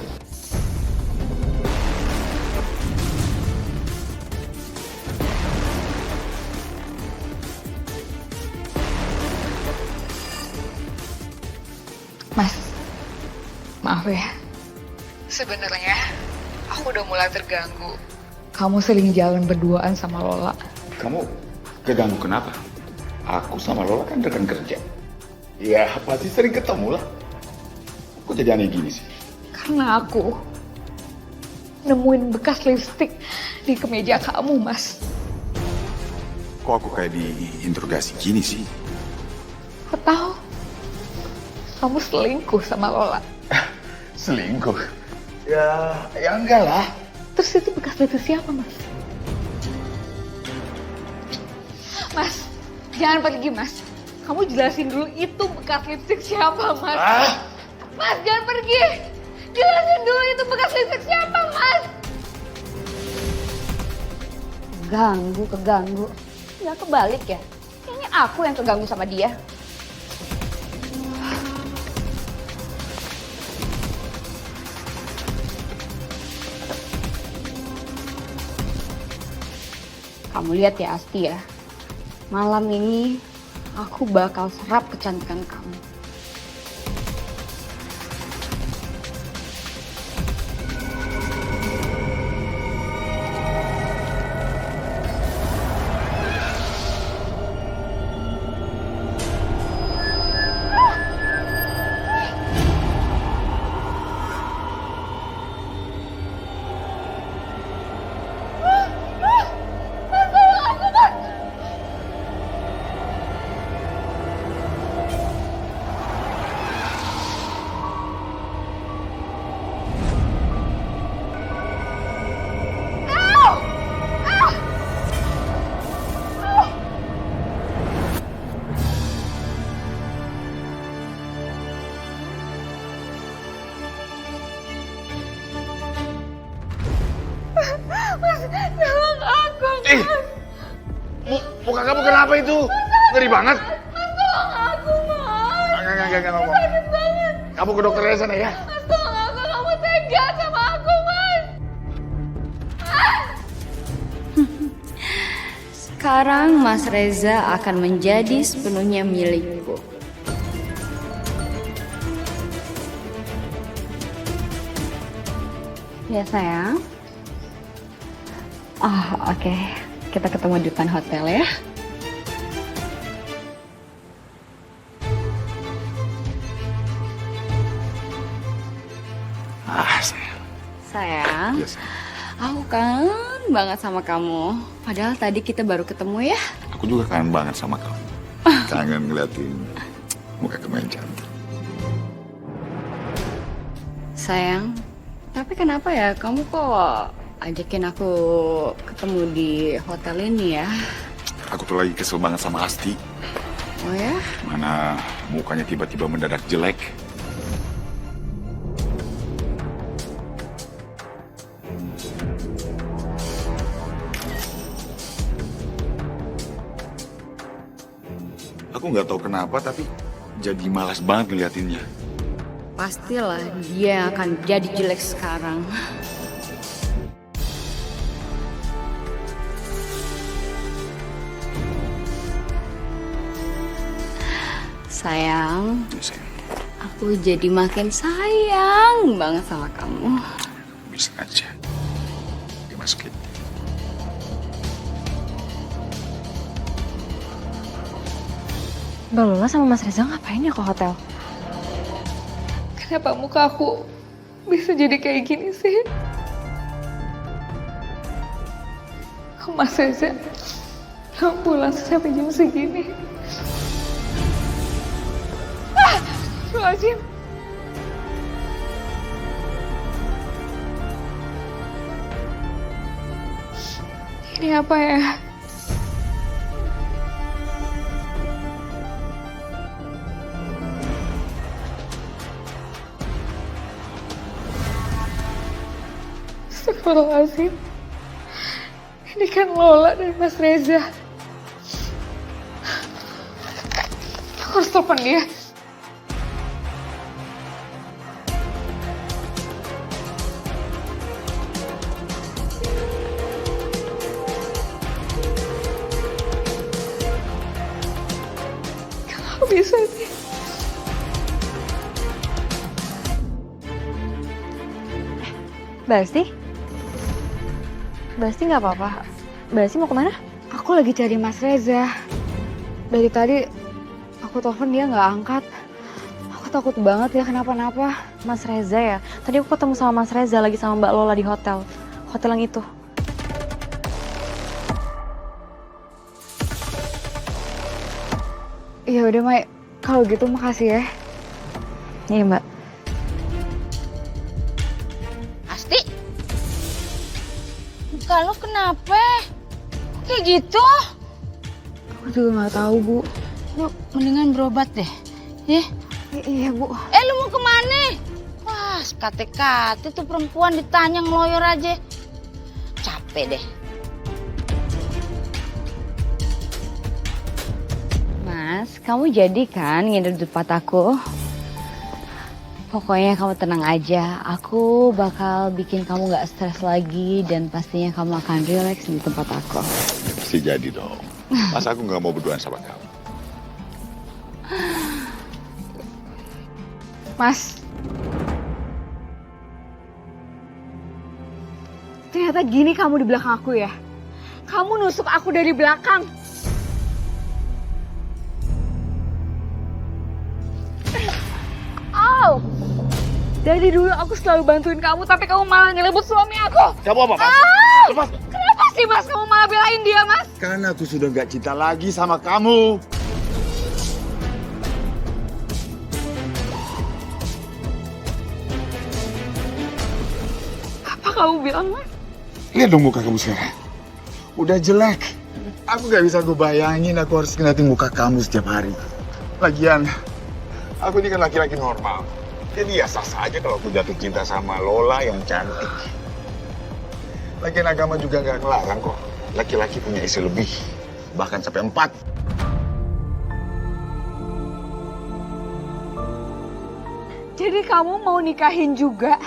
Mas, maaf ya. Sebenarnya aku udah mulai terganggu. Kamu sering jalan berduaan sama Lola.
Kamu keganggu kenapa? Aku sama Lola kan rekan kerja. Ya pasti sering ketemu lah. Kok jadi aneh gini sih?
Karena aku nemuin bekas lipstick di kemeja kamu, Mas.
Kok aku kayak diinterogasi gini sih?
Aku tahu kamu selingkuh sama Lola.
Selingkuh? Ya enggak lah.
Terus itu bekas lipstick siapa, Mas? Mas, jangan pergi, Mas. Kamu jelasin dulu itu bekas lipstick siapa, Mas. Mas, jangan pergi. Jelasin dulu itu bekas lipstick siapa, Mas.
keganggu. Nggak kebalik ya? Kayaknya
aku yang keganggu sama dia.
Kamu lihat ya Asti ya, malam ini aku bakal serap kecantikan kamu.
Muka kamu kenapa itu? Ngeri banget.
Tolong aku, Mas.
Enggak.
Sakit banget.
Kamu ke dokter sana ya.
Mas, tolong aku. Kamu tega sama aku, Mas.
Sekarang Mas Reza akan menjadi sepenuhnya milikku. Ya sayang. Oh oke. Kita ketemu di depan hotel ya.
Sayang.
Sayang.
Iya, sayang.
Aku kangen banget sama kamu. Padahal tadi kita baru ketemu ya.
Aku juga kangen banget sama kamu. Kangen ngeliatin muka kamu yang cantik.
Sayang, tapi kenapa ya kamu kok ajakin aku ketemu di hotel ini ya?
Aku tuh lagi kesel banget sama Asti.
Oh ya?
Mana mukanya tiba-tiba mendadak jelek. Aku nggak tahu kenapa tapi jadi malas banget ngeliatinnya.
Pastilah dia akan jadi jelek sekarang. Sayang, aku jadi makin sayang banget sama kamu.
Bisa aja. Dimasukin.
Mbak Lola sama Mas Reza ngapain ya ke hotel?
Kenapa muka aku bisa jadi kayak gini sih? Mas Reza, kamu pulang sampai jam segini. Astagfirullahaladzim. Ini apa ya? Astagfirullahaladzim. Ini kan Lola dan Mas Reza. Aku harus telepon dia. Kalau bisa sih.
Mbak Asti? Mbak Asti nggak apa-apa. Mbak Asti mau kemana?
Aku lagi cari Mas Reza. Dari tadi aku telepon dia nggak angkat. Aku takut banget ya kenapa-napa.
Mas Reza ya? Tadi aku ketemu sama Mas Reza lagi sama Mbak Lola di hotel. Hotel yang itu.
Ya udah Mai, kalau gitu makasih ya.
Iya Mbak.
Asti, muka lu kenapa? Kayak gitu?
Aku juga nggak tahu Bu.
Lu mendingan berobat deh, ya?
Iya Bu.
Lu mau kemana? Wah, kate-kate tuh perempuan ditanya ngeloyor aja. Capek deh.
Mas, kamu jadi kan nginep di tempat aku? Pokoknya kamu tenang aja, aku bakal bikin kamu gak stres lagi dan pastinya kamu akan relax di tempat aku.
Ya, pasti jadi dong. Masa aku nggak mau berduaan sama kamu?
Mas. Ternyata gini kamu di belakang aku ya. Kamu nusuk aku dari belakang. Au! Dari dulu aku selalu bantuin kamu, tapi kamu malah ngerebut suami aku.
Kamu apa, Mas?
Au!
Lepas.
Kenapa sih, Mas? Kamu malah belain dia, Mas?
Karena aku sudah nggak cinta lagi sama kamu.
Apa kamu bilang, Mas?
Lihat dong muka kamu sekarang. Udah jelek. Aku gak bisa gue bayangin aku harus ngeliatin muka kamu setiap hari. Lagian, aku ini kan laki-laki normal. Jadi ya sah aja kalau aku jatuh cinta sama Lola yang cantik. Lagian agama juga gak ngelarang kok. Laki-laki punya istri lebih. Bahkan sampai 4.
Jadi kamu mau nikahin juga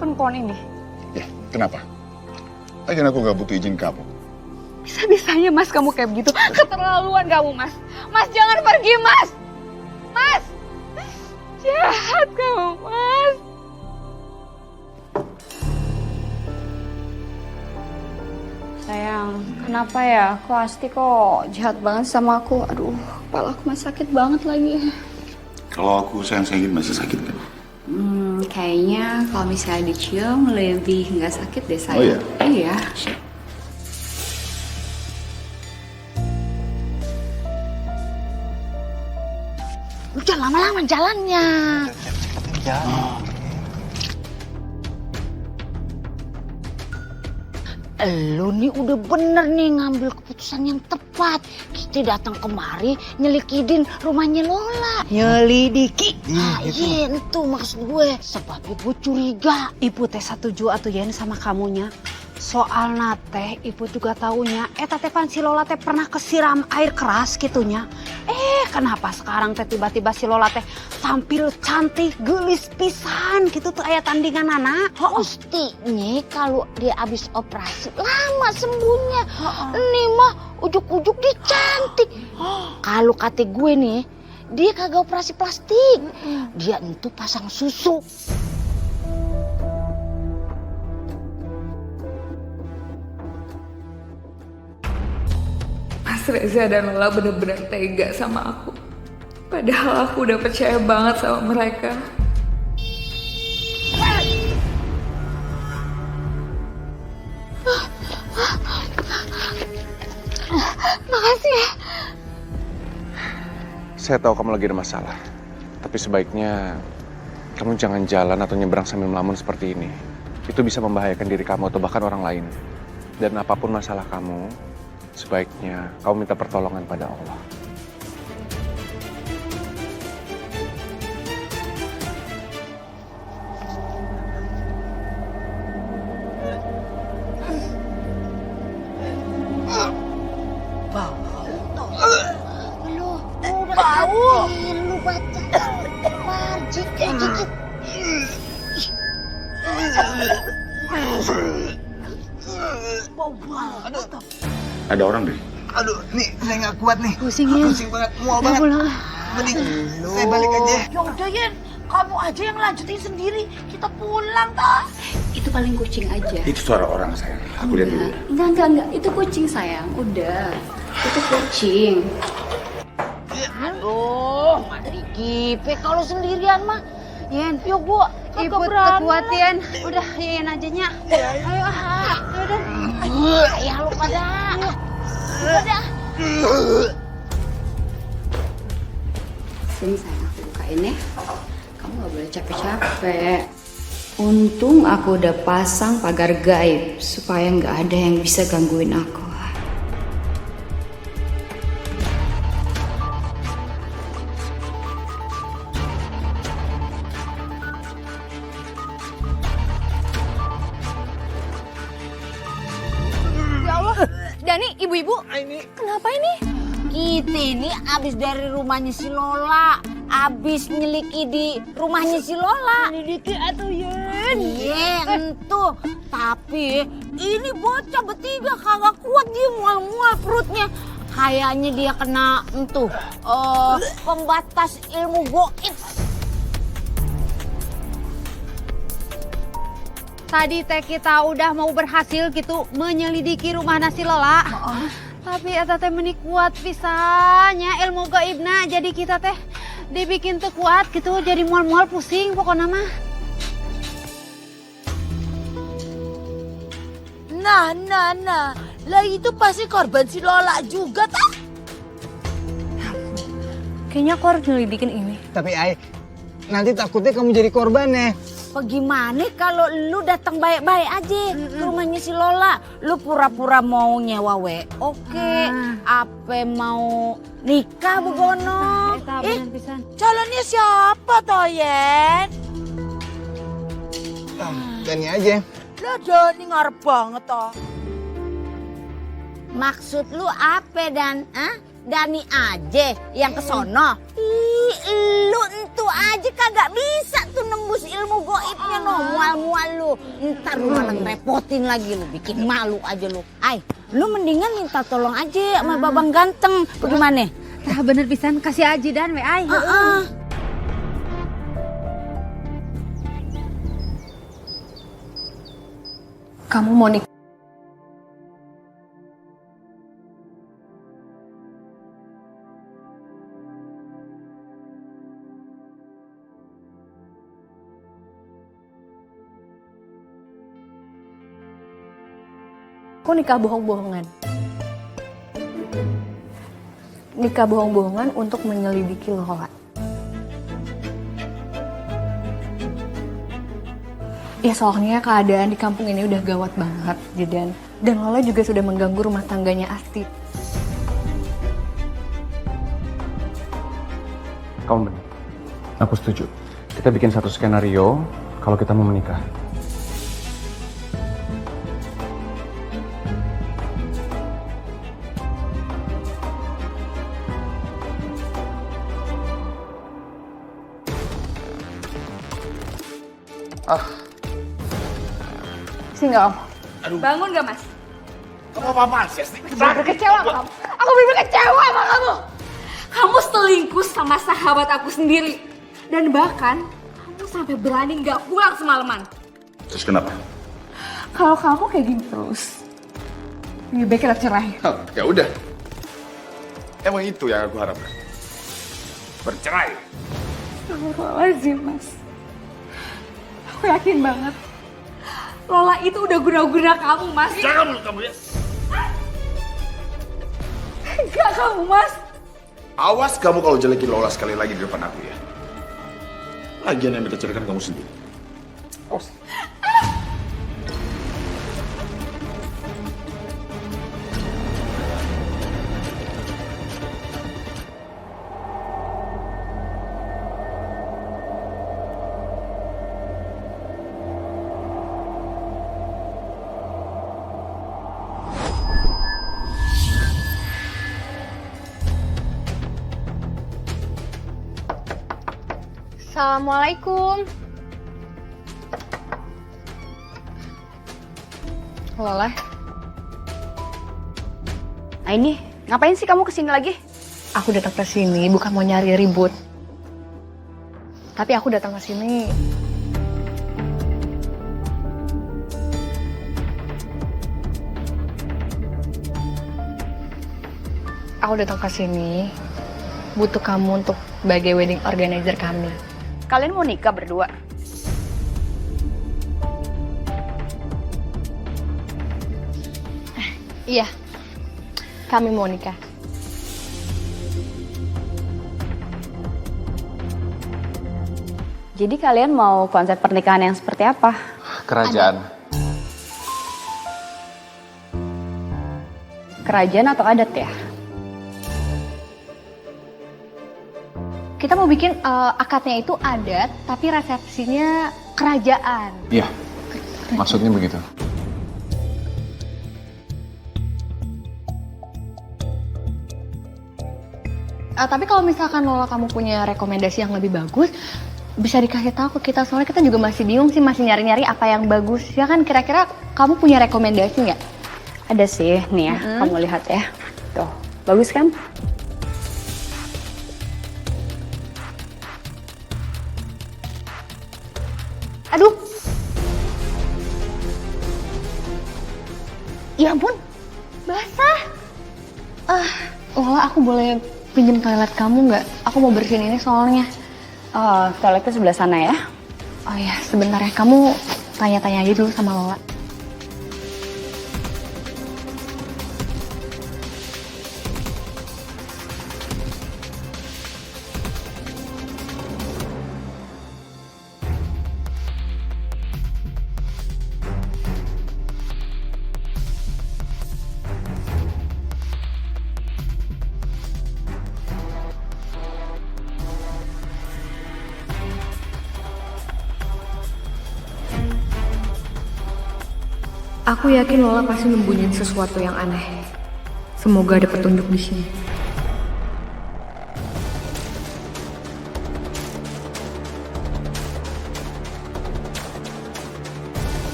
perempuan ini?
Ya, kenapa? Lagian aku gak butuh izin kamu.
Bisa-bisanya Mas kamu kayak begitu. Keterlaluan kamu, Mas. Mas jangan pergi, Mas. Mas. Jahat kamu, Mas.
Sayang, kenapa ya? Kok Asti kok jahat banget sama aku? Aduh, kepala aku masih sakit banget lagi.
Kalau aku sayang-sayangin masih sakit kan?
Kayaknya kalau misalnya dicium lebih nggak sakit deh sayang.
Oh iya?
Iya.
Udah lama-lama jalannya. Lu nih udah bener nih ngambil keputusan yang tepat. Kita datang kemari nyelidin rumahnya Lola.
Nyelidiki.
Iya itu maksud gue. Sebabnya gue curiga.
Ibu teh setuju atuh Yen sama kamunya. Soal nate, ibu juga taunya, teh pan si Lola teh pernah kesiram air keras gitunya. Kenapa sekarang teh tiba-tiba si Lola teh tampil cantik, gelis pisan gitu tuh aya tandingan anak.
Pastinya kalau dia habis operasi lama sembuhnya. Nih mah ujuk-ujuk dia cantik. Kalau kata gue nih, dia kagak operasi plastik. Dia itu pasang susu.
Mas Reza dan Lola bener-bener tega sama aku. Padahal aku udah percaya banget sama mereka. Makasih ya.
Saya tahu kamu lagi ada masalah. Tapi sebaiknya kamu jangan jalan atau nyebrang sambil melamun seperti ini. Itu bisa membahayakan diri kamu atau bahkan orang lain. Dan apapun masalah kamu, sebaiknya kamu minta pertolongan pada Allah.
Bau. Lu baca. Marjik kayak gigit. Bau banget.
Ada orang deh.
Aduh, nih saya nggak kuat nih.
Pusing ya.
Pusing banget, mual banget. Mending saya balik aja. Yaudah Yen, kamu aja yang lanjutin sendiri. Kita pulang tas.
Itu paling kucing aja.
Itu suara orang sayang. Aku lihat dulu.
Enggak. Itu kucing sayang. Udah. Itu kucing.
Aduh, Mari Gipe kalau sendirian mah.
Yen,
yuk gua
ibu kuat Yen. Udah Yen aja nya. Ayo
Ya lu pada.
Sini sayang, aku bukain ya. Kamu gak boleh capek-capek. Untung aku udah pasang pagar gaib supaya nggak ada yang bisa gangguin aku.
Ya Allah, Dani, ibu-ibu, kenapa ini?
Kita ini abis dari rumahnya si Lola, abis nyeliki di rumahnya si Lola.
Nyeliki atuh Yen.
Iya entuh. Tapi ini bocah bertiga kagak kuat, dia mual-mual perutnya. Kayaknya dia kena entuh pembatas ilmu goib.
Tadi teh kita udah mau berhasil gitu menyelidiki rumah nasi Lola. Tapi eta teh meni kuat pisahnya ilmu gaibna, jadi kita teh dibikin tuh kuat gitu, jadi mual-mual pusing pokoknya mah.
Nah, lah itu pasti korban si Lola juga, tak?
Kayaknya aku harus nyelidikin ini.
Tapi Ai, nanti takutnya kamu jadi korbannya.
Bagaimana kalau lu datang baik-baik aja ke rumahnya si Lola? Lu pura-pura mau nyewa oke, apa mau nikah begono?
Calonnya siapa toh, Yen?
Dani aja.
Lah Dani ngarep banget toh.
Maksud lu apa Dan? Dani aja yang kesono? Lu entu aja kagak bisa tuh nembus ilmu goibnya no, mual-mual lu. Ntar lu malah ngerepotin lagi, lu bikin malu aja lu. Ay, lu mendingan minta tolong aja sama babang ganteng. Bagaimana?
Nah bener pisan, kasih aja Dan we ay.
Kamu mau nikah? Aku nikah bohong-bohongan. Nikah bohong-bohongan untuk menyelidiki Lola. Ya soalnya keadaan di kampung ini udah gawat banget, dan Lola juga sudah mengganggu rumah tangganya Asti.
Kamu benar. Aku setuju. Kita bikin satu skenario kalau kita mau menikah.
Sini nggak kamu?
Aduh.
Bangun nggak Mas?
Kamu apa-apaan sih, Asti?
Bener kecewa sama kamu. Aku bener kecewa sama kamu. Kamu selingkuh sama sahabat aku sendiri. Dan bahkan kamu sampai berani nggak pulang semalaman.
Terus kenapa?
Kalau kamu kayak gini terus, lebih baik kita cerai.
Ya udah. Emang itu yang aku harapkan. Bercerai.
Astagfirullahaladzim, Mas. Aku yakin banget Lola itu udah guna-guna kamu, Mas.
Jangan mulut kamu ya.
Enggak kamu, Mas.
Awas kamu kalau jelekin Lola sekali lagi di depan aku ya. Lagian yang minta cerai kan kamu sendiri. Awas.
Assalamualaikum. Lola. Ini ngapain sih kamu kesini lagi?
Aku datang ke sini bukan mau nyari ribut. Tapi aku datang ke sini butuh kamu untuk sebagai wedding organizer kami.
Kalian mau nikah berdua?
Iya, kami mau nikah.
Jadi kalian mau konsep pernikahan yang seperti apa?
Kerajaan.
Kerajaan atau adat ya? Kita mau bikin akadnya itu adat, tapi resepsinya kerajaan.
Iya, maksudnya begitu.
Tapi kalau misalkan Lola kamu punya rekomendasi yang lebih bagus, bisa dikasih tahu ke kita. Soalnya kita juga masih bingung sih, masih nyari-nyari apa yang bagus. Ya kan, kira-kira kamu punya rekomendasi nggak?
Ada sih, nih ya, kamu lihat ya. Tuh, bagus kan?
Aduh. Ya ampun, basah. Lola, aku boleh pinjam toilet kamu nggak? Aku mau bersihin ini soalnya.
Oh, toiletnya sebelah sana ya?
Oh ya, sebentar ya. Kamu tanya-tanya aja dulu sama Lola. Aku yakin Lola pasti nyembunyiin sesuatu yang aneh. Semoga ada petunjuk di sini.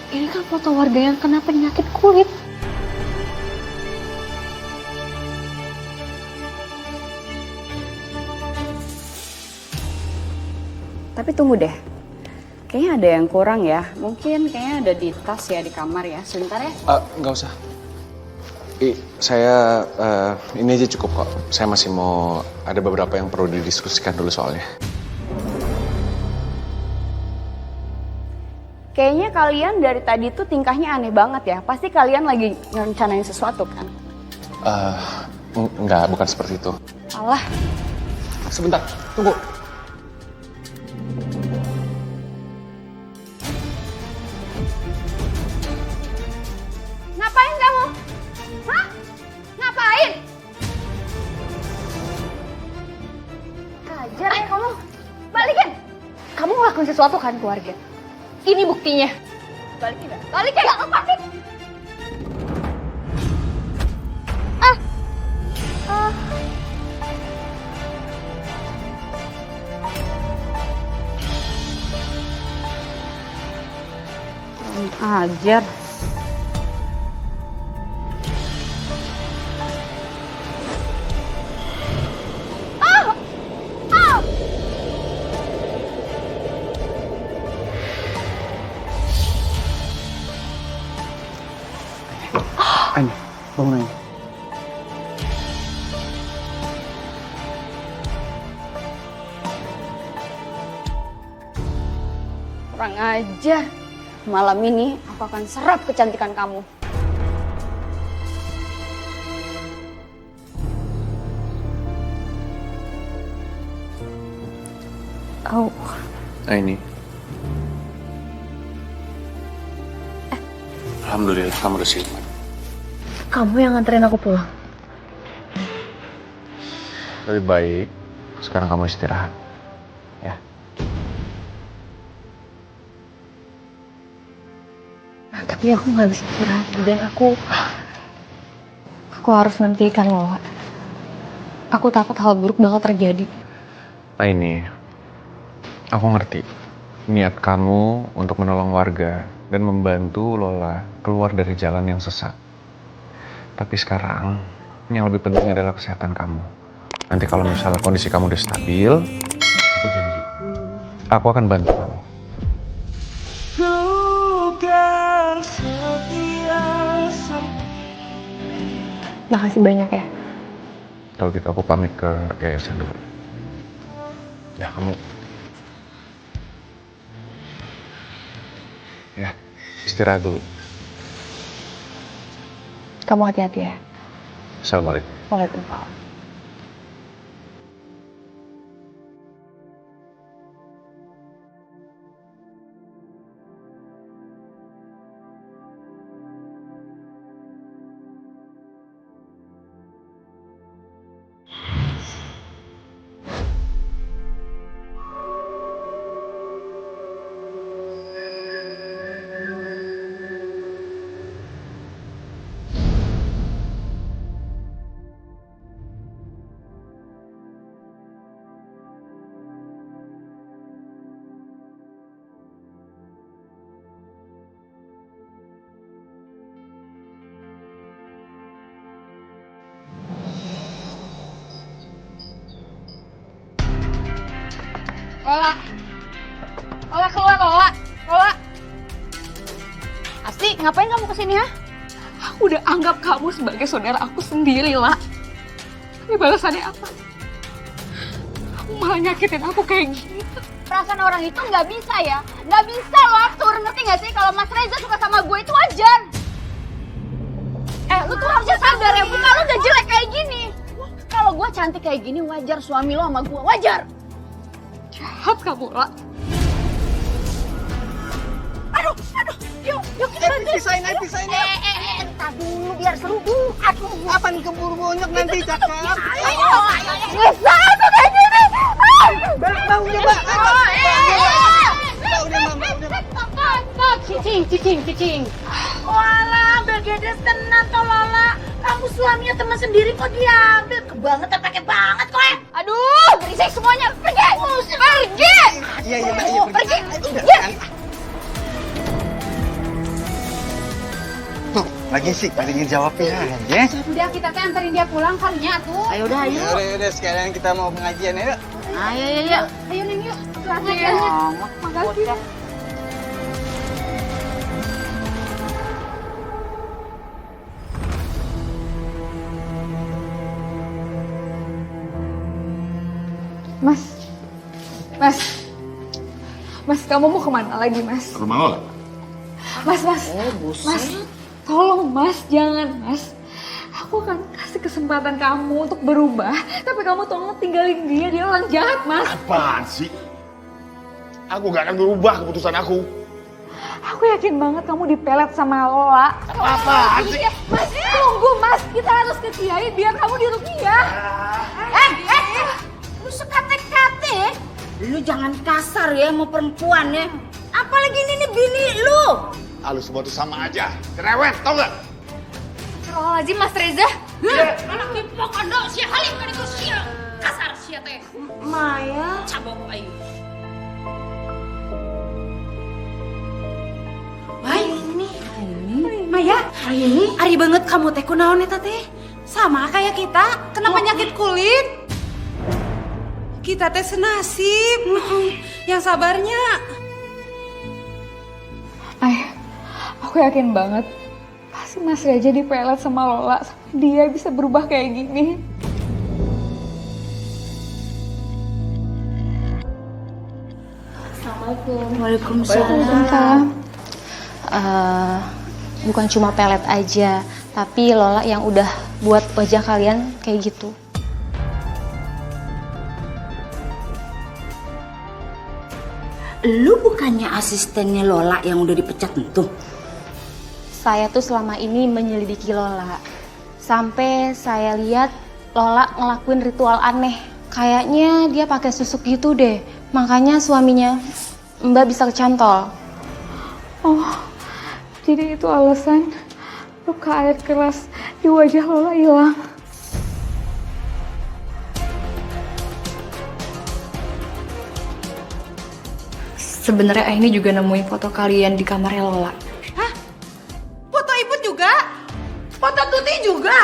Ini kan foto warga yang kena penyakit kulit.
Tapi tunggu deh. Kayaknya ada yang kurang ya. Mungkin kayaknya ada di tas ya, di kamar ya. Sebentar ya.
Nggak usah. Saya ini aja cukup kok. Saya masih mau ada beberapa yang perlu didiskusikan dulu soalnya.
Kayaknya kalian dari tadi tuh tingkahnya aneh banget ya. Pasti kalian lagi ngerencanain sesuatu kan?
Enggak, bukan seperti itu.
Alah.
Sebentar, tunggu.
Ngapain kamu? Hah? Ngapain?
Ajar ya kamu. Balikin. Kamu ngelakuin sesuatu kan keluarga? Ini buktinya.
Balikin gak? Balikin gak? Lepasin!
Ajar.
Aini, bangun Aini.
Kurang ajar. Malam ini aku akan serap kecantikan kamu.
Oh.
Aini. Alhamdulillah kamu udah siap.
Kamu yang nganterin aku pulang.
Lebih baik sekarang kamu istirahat. Ya.
Nah, tapi aku nggak bisa istirahat dan aku harus nantikan Lola. Aku takut hal buruk bakal terjadi.
Nah ini, aku ngerti niat kamu untuk menolong warga dan membantu Lola keluar dari jalan yang sesat. Tapi sekarang, yang lebih penting adalah kesehatan kamu. Nanti kalau misalnya kondisi kamu udah stabil, aku janji, aku akan bantu kamu.
Makasih banyak ya.
Kalau gitu aku pamit ke yayasan dulu. Ya, kamu.
Ya, istirahat dulu.
Kamu hati-hati ya.
Assalamualaikum.
Waalaikumsalam.
Lola keluar, Lola. Asti, ngapain kamu kesini ya?
Aku udah anggap kamu sebagai saudara aku sendiri, La. Tapi balasannya apa? Kamu malah nyakitin aku kayak gini.
Perasaan orang itu nggak bisa ya. Nggak bisa lo atur, ngerti nggak sih? Kalau Mas Reza suka sama gue itu wajar. Lu tuh harusnya sadar ya, muka lu udah jelek kayak gini. Kalau gue cantik kayak gini wajar suami lo sama gue, wajar.
Jahat kamu, La.
Aduh, yuk kita bantu.
Pisahin aja.
Entar dulu biar seru. Aduh,
Apa nih keburu bonyok nanti cakep?
ayo. Bisa tuh kayak gini.
Baunya, Mbak.
Cicing. Walah, begedes tenan toh Lola. Kamu suaminya teman sendiri kok diambil. Kebangetan pakai banget kok.
Aduh, berisik semuanya. Pergi.
Iya, Mbak. Iya,
Pergi.
Tuh, lagi sih, ada yang jawabnya ya.
Udah kita teh anterin dia pulang kalinya tuh.
Ayo udah, ayo.
Yaudah, sekalian kita mau pengajian ya.
Ayo.
Ayo Ning yuk.
Makasih.
Mas, kamu mau kemana lagi, Mas?
Rumah lo lah.
Mas, tolong Mas, jangan Mas. Aku akan kasih kesempatan kamu untuk berubah, tapi kamu tolong tinggalin dia orang jahat, Mas.
Apaan sih? Aku gak akan berubah keputusan aku.
Aku yakin banget kamu dipelet sama Lola.
Apaan sih?
Mas, tunggu Mas, kita harus ke Kiai biar kamu diruqyah.
Lu sekate-kate, lu jangan kasar ya sama perempuan ya. Apalagi ini bini lu.
Lu semua tuh sama aja. Cerewet, tau gak?
Astagfirullahaladzim, Mas Reza.
Anak timpok anda sia halim kan itu sia. Kasar sia teh.
Maya.
Cabok ayo.
Maya, hari banget kamu teh kunaon eta teh? Sama kayak kita, kena penyakit kulit. Kita teh senasib. Yang sabarnya.
Aku yakin banget pasti Mas Reza dipelet sama Lola, dia bisa berubah kayak gini.
Assalamualaikum.
Waalaikumsalam.
Bukan cuma pelet aja, tapi Lola yang udah buat wajah kalian kayak gitu.
Lu bukannya asistennya Lola yang udah dipecat itu?
Saya tuh selama ini menyelidiki Lola. Sampai saya lihat Lola ngelakuin ritual aneh. Kayaknya dia pakai susuk gitu deh. Makanya suaminya Mbak bisa kecantol.
Oh, jadi itu alasan luka air keras di wajah Lola hilang.
Sebenarnya ini juga nemuin foto kalian di kamarnya Lola.
Hah? Foto Iput juga? Foto Tuti juga?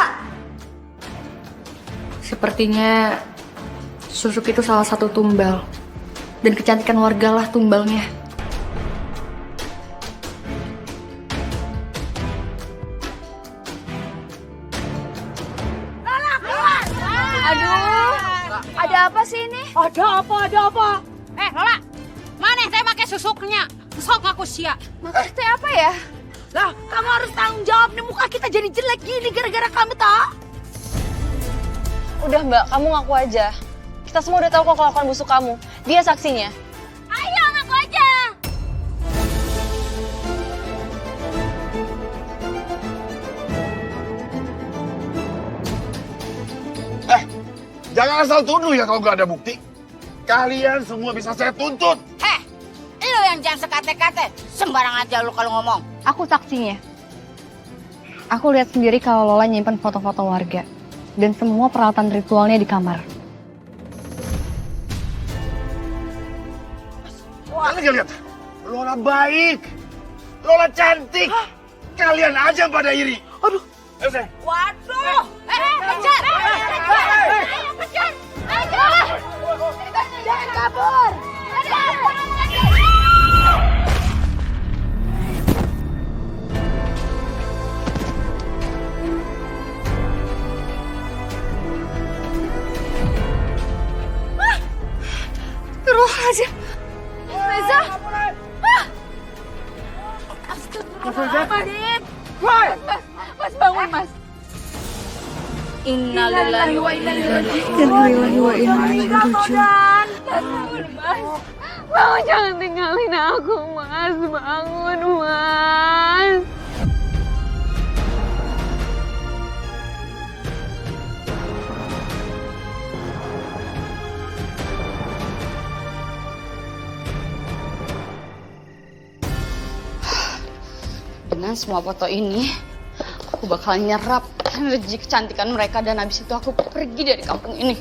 Sepertinya susuk itu salah satu tumbal. Dan kecantikan warga lah tumbalnya.
Aduh, ada apa sih ini?
Ada apa? Lola, mana saya pakai susuknya? Sok ngaku sia.
Maksudnya apa ya?
Lah, kamu harus tanggung jawab nih, muka kita jadi jelek gini gara-gara kamu toh.
Udah Mbak, kamu ngaku aja. Kita semua udah tahu kok kelakuan busuk kamu. Dia saksinya.
Ayo ngaku aja.
Jangan asal tuduh ya kalau nggak ada bukti. Kalian semua bisa saya tuntut.
Lu yang jangan sekate-kate. Sembarang aja lu kalau ngomong.
Aku saksinya. Aku lihat sendiri kalau Lola nyimpen foto-foto warga. Dan semua peralatan ritualnya di kamar.
Kalian lihat, Lola baik, Lola cantik. Kalian aja pada iri. Aduh, ayo saya.
Waduh. Kejar. Ayo kejar. Ayo. Jangan kabur.
Astagfirullahaladzim. Reza.
Astagfirullahaladzim.
Mas bangun mas.
Innalillahi wa inna ilaihi
raji'un. Bangun mas. Bangun, jangan tinggalin aku mas. Bangun mas.
Dengan semua foto ini, aku bakal nyerap energi kecantikan mereka dan habis itu aku pergi dari kampung ini.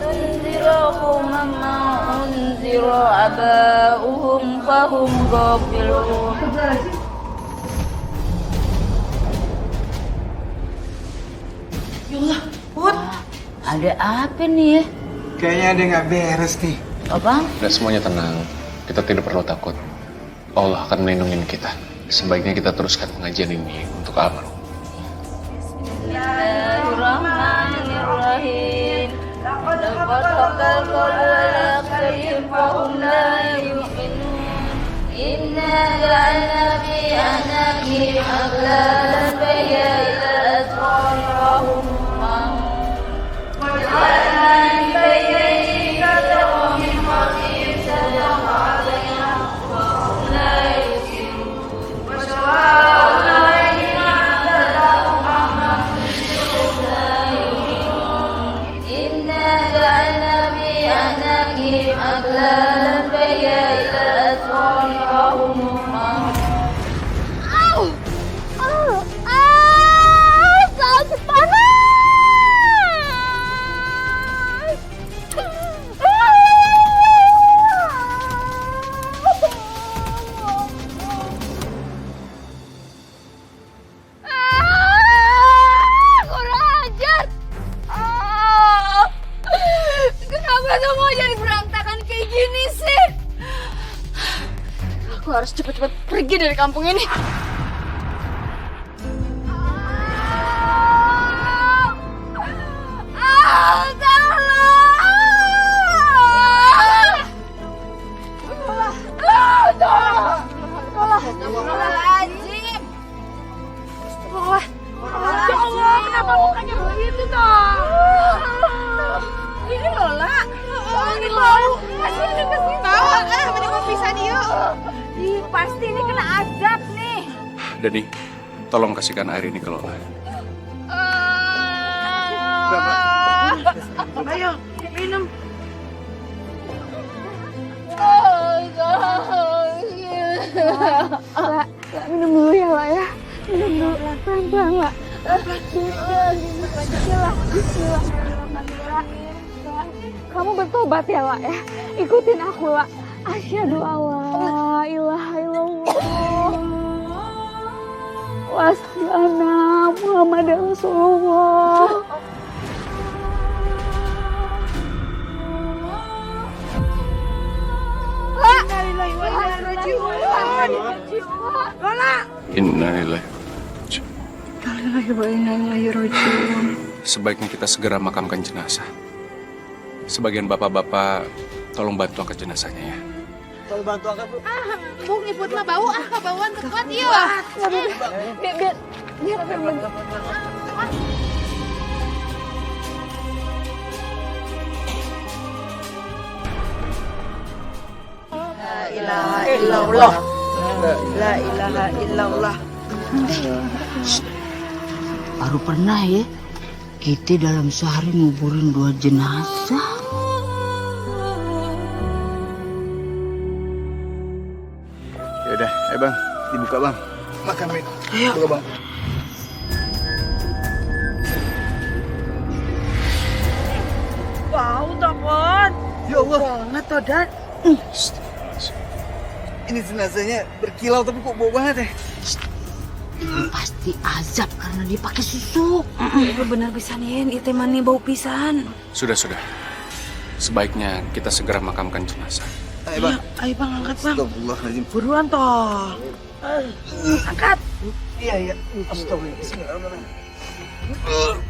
Tunzirahum ma unzira aba'uhum fahum ghafilun.
Yolah, Put.
Ada apa nih ya?
Kayaknya ada yang nggak beres nih.
Apa?
Dan semuanya tenang. Kita tidak perlu takut. Allah akan melindungi kita. Sebaiknya kita teruskan pengajian ini untuk aman.
Bismillahirrahmanirrahim. Laqad khalaqal qawla karim fahum la yu'minun. Inna ja'alna fi anaqihim aghlalan fahiyya ila al-asqari fahum
sakit panas. Kurang ajar. Kenapa semua jadi berantakan kayak gini sih?
Aku harus cepat-cepat pergi dari kampung ini.
Astagfirullahaladzim.
Ya Allah, kenapa mukanya begitu toh? Ini Lola. Ini Lola. Kasihan ke sini. Bawa, mending bisa dia. Ih, pasti ini kena azab nih.
Dani, tolong kasihkan air ini ke Lola.
Ayo, minum.
La, minum dulu ya, La ya. Minum dulu, pelan-pelan, La. Bismillah. Kamu bertobat ya, La ya. Ikutin aku, La. Asyhadu alla ilaha illallah. Wa asyhadu anna Muhammadar Rasulullah.
Innalillahi wa inna ilaihi raji'un. Lola.
Innalillahi.
Bismillahirrahmanirrahim.
Sebaiknya kita segera makamkan jenazah. Sebagian bapak-bapak tolong bantu angkat jenazahnya ya.
Tolong bantu angkat, Bu.
Bung Iput mah bau kabauan kuat ieu.
Biar apa yang bantu.
La ilaha illallah. La ilaha illallah.
Baru pernah ya kita dalam sehari nguburin 2 jenazah.
Yaudah, ayo bang, dibuka bang. Makan, Min.
Ayo.
Buka bang.
Bau topon.
Ya Allah.
Banget toh, Dan.
Ini jenazahnya berkilau tapi kok bau banget ya?
Ini pasti azab karena dia pakai susu.
Itu benar pisanin, itu mani bau pisan.
Sudah. Sebaiknya kita segera makamkan jenazah.
Ayo bang.
Ayo bang, angkat bang.
Astagfirullahaladzim.
Buruan toh. Angkat.
Iya. Astagfirullah. Bismillahirrahmanirrahim.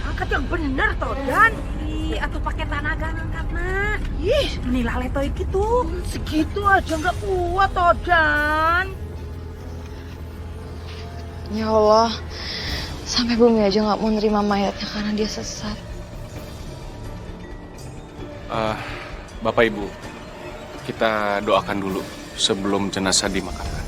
Angkat yang benar toh, Dan.
Atau pakai tenaga ngangkatna.
Ih,
Menilai letoy gitu.
segitu aja nggak kuat toh, Dan.
Ya Allah, sampai Bumi aja nggak mau nerima mayatnya karena dia sesat.
Bapak Ibu, kita doakan dulu sebelum jenazah dimakamkan.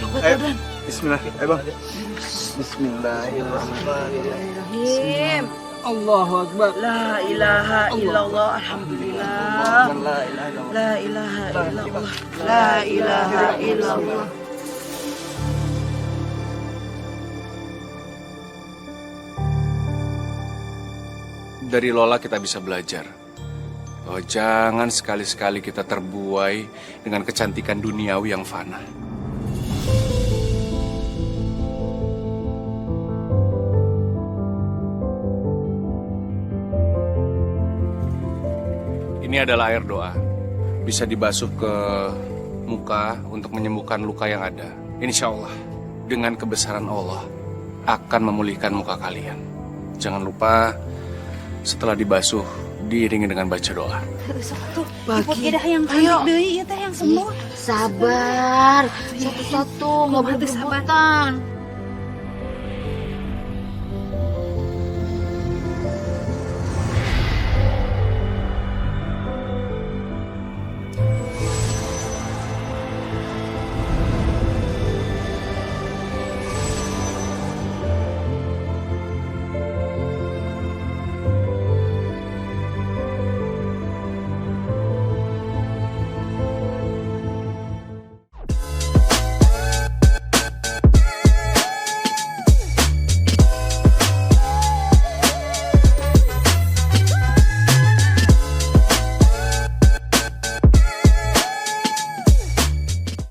Coba
Ayo.
toh, Dan.
Bismillah, ayo bang. Bismillahirrahmanirrahim.
Allahu Akbar. La ilaha illallah. Alhamdulillah.
La ilaha illallah.
La ilaha illallah. La ilaha illallah.
Dari Lola kita bisa belajar bahwa jangan sekali-sekali kita terbuai dengan kecantikan duniawi yang fana. Ini adalah air doa. Bisa dibasuh ke muka untuk menyembuhkan luka yang ada. Insya Allah, dengan kebesaran Allah, akan memulihkan muka kalian. Jangan lupa, setelah dibasuh, diiringi dengan baca doa.
Tuh,
Bagi.
Iput edah yang
Ayo.
cantik deui ieu teh yang sembuh.
Sabar, satu-satu nggak boleh
Sabar.
berebutan.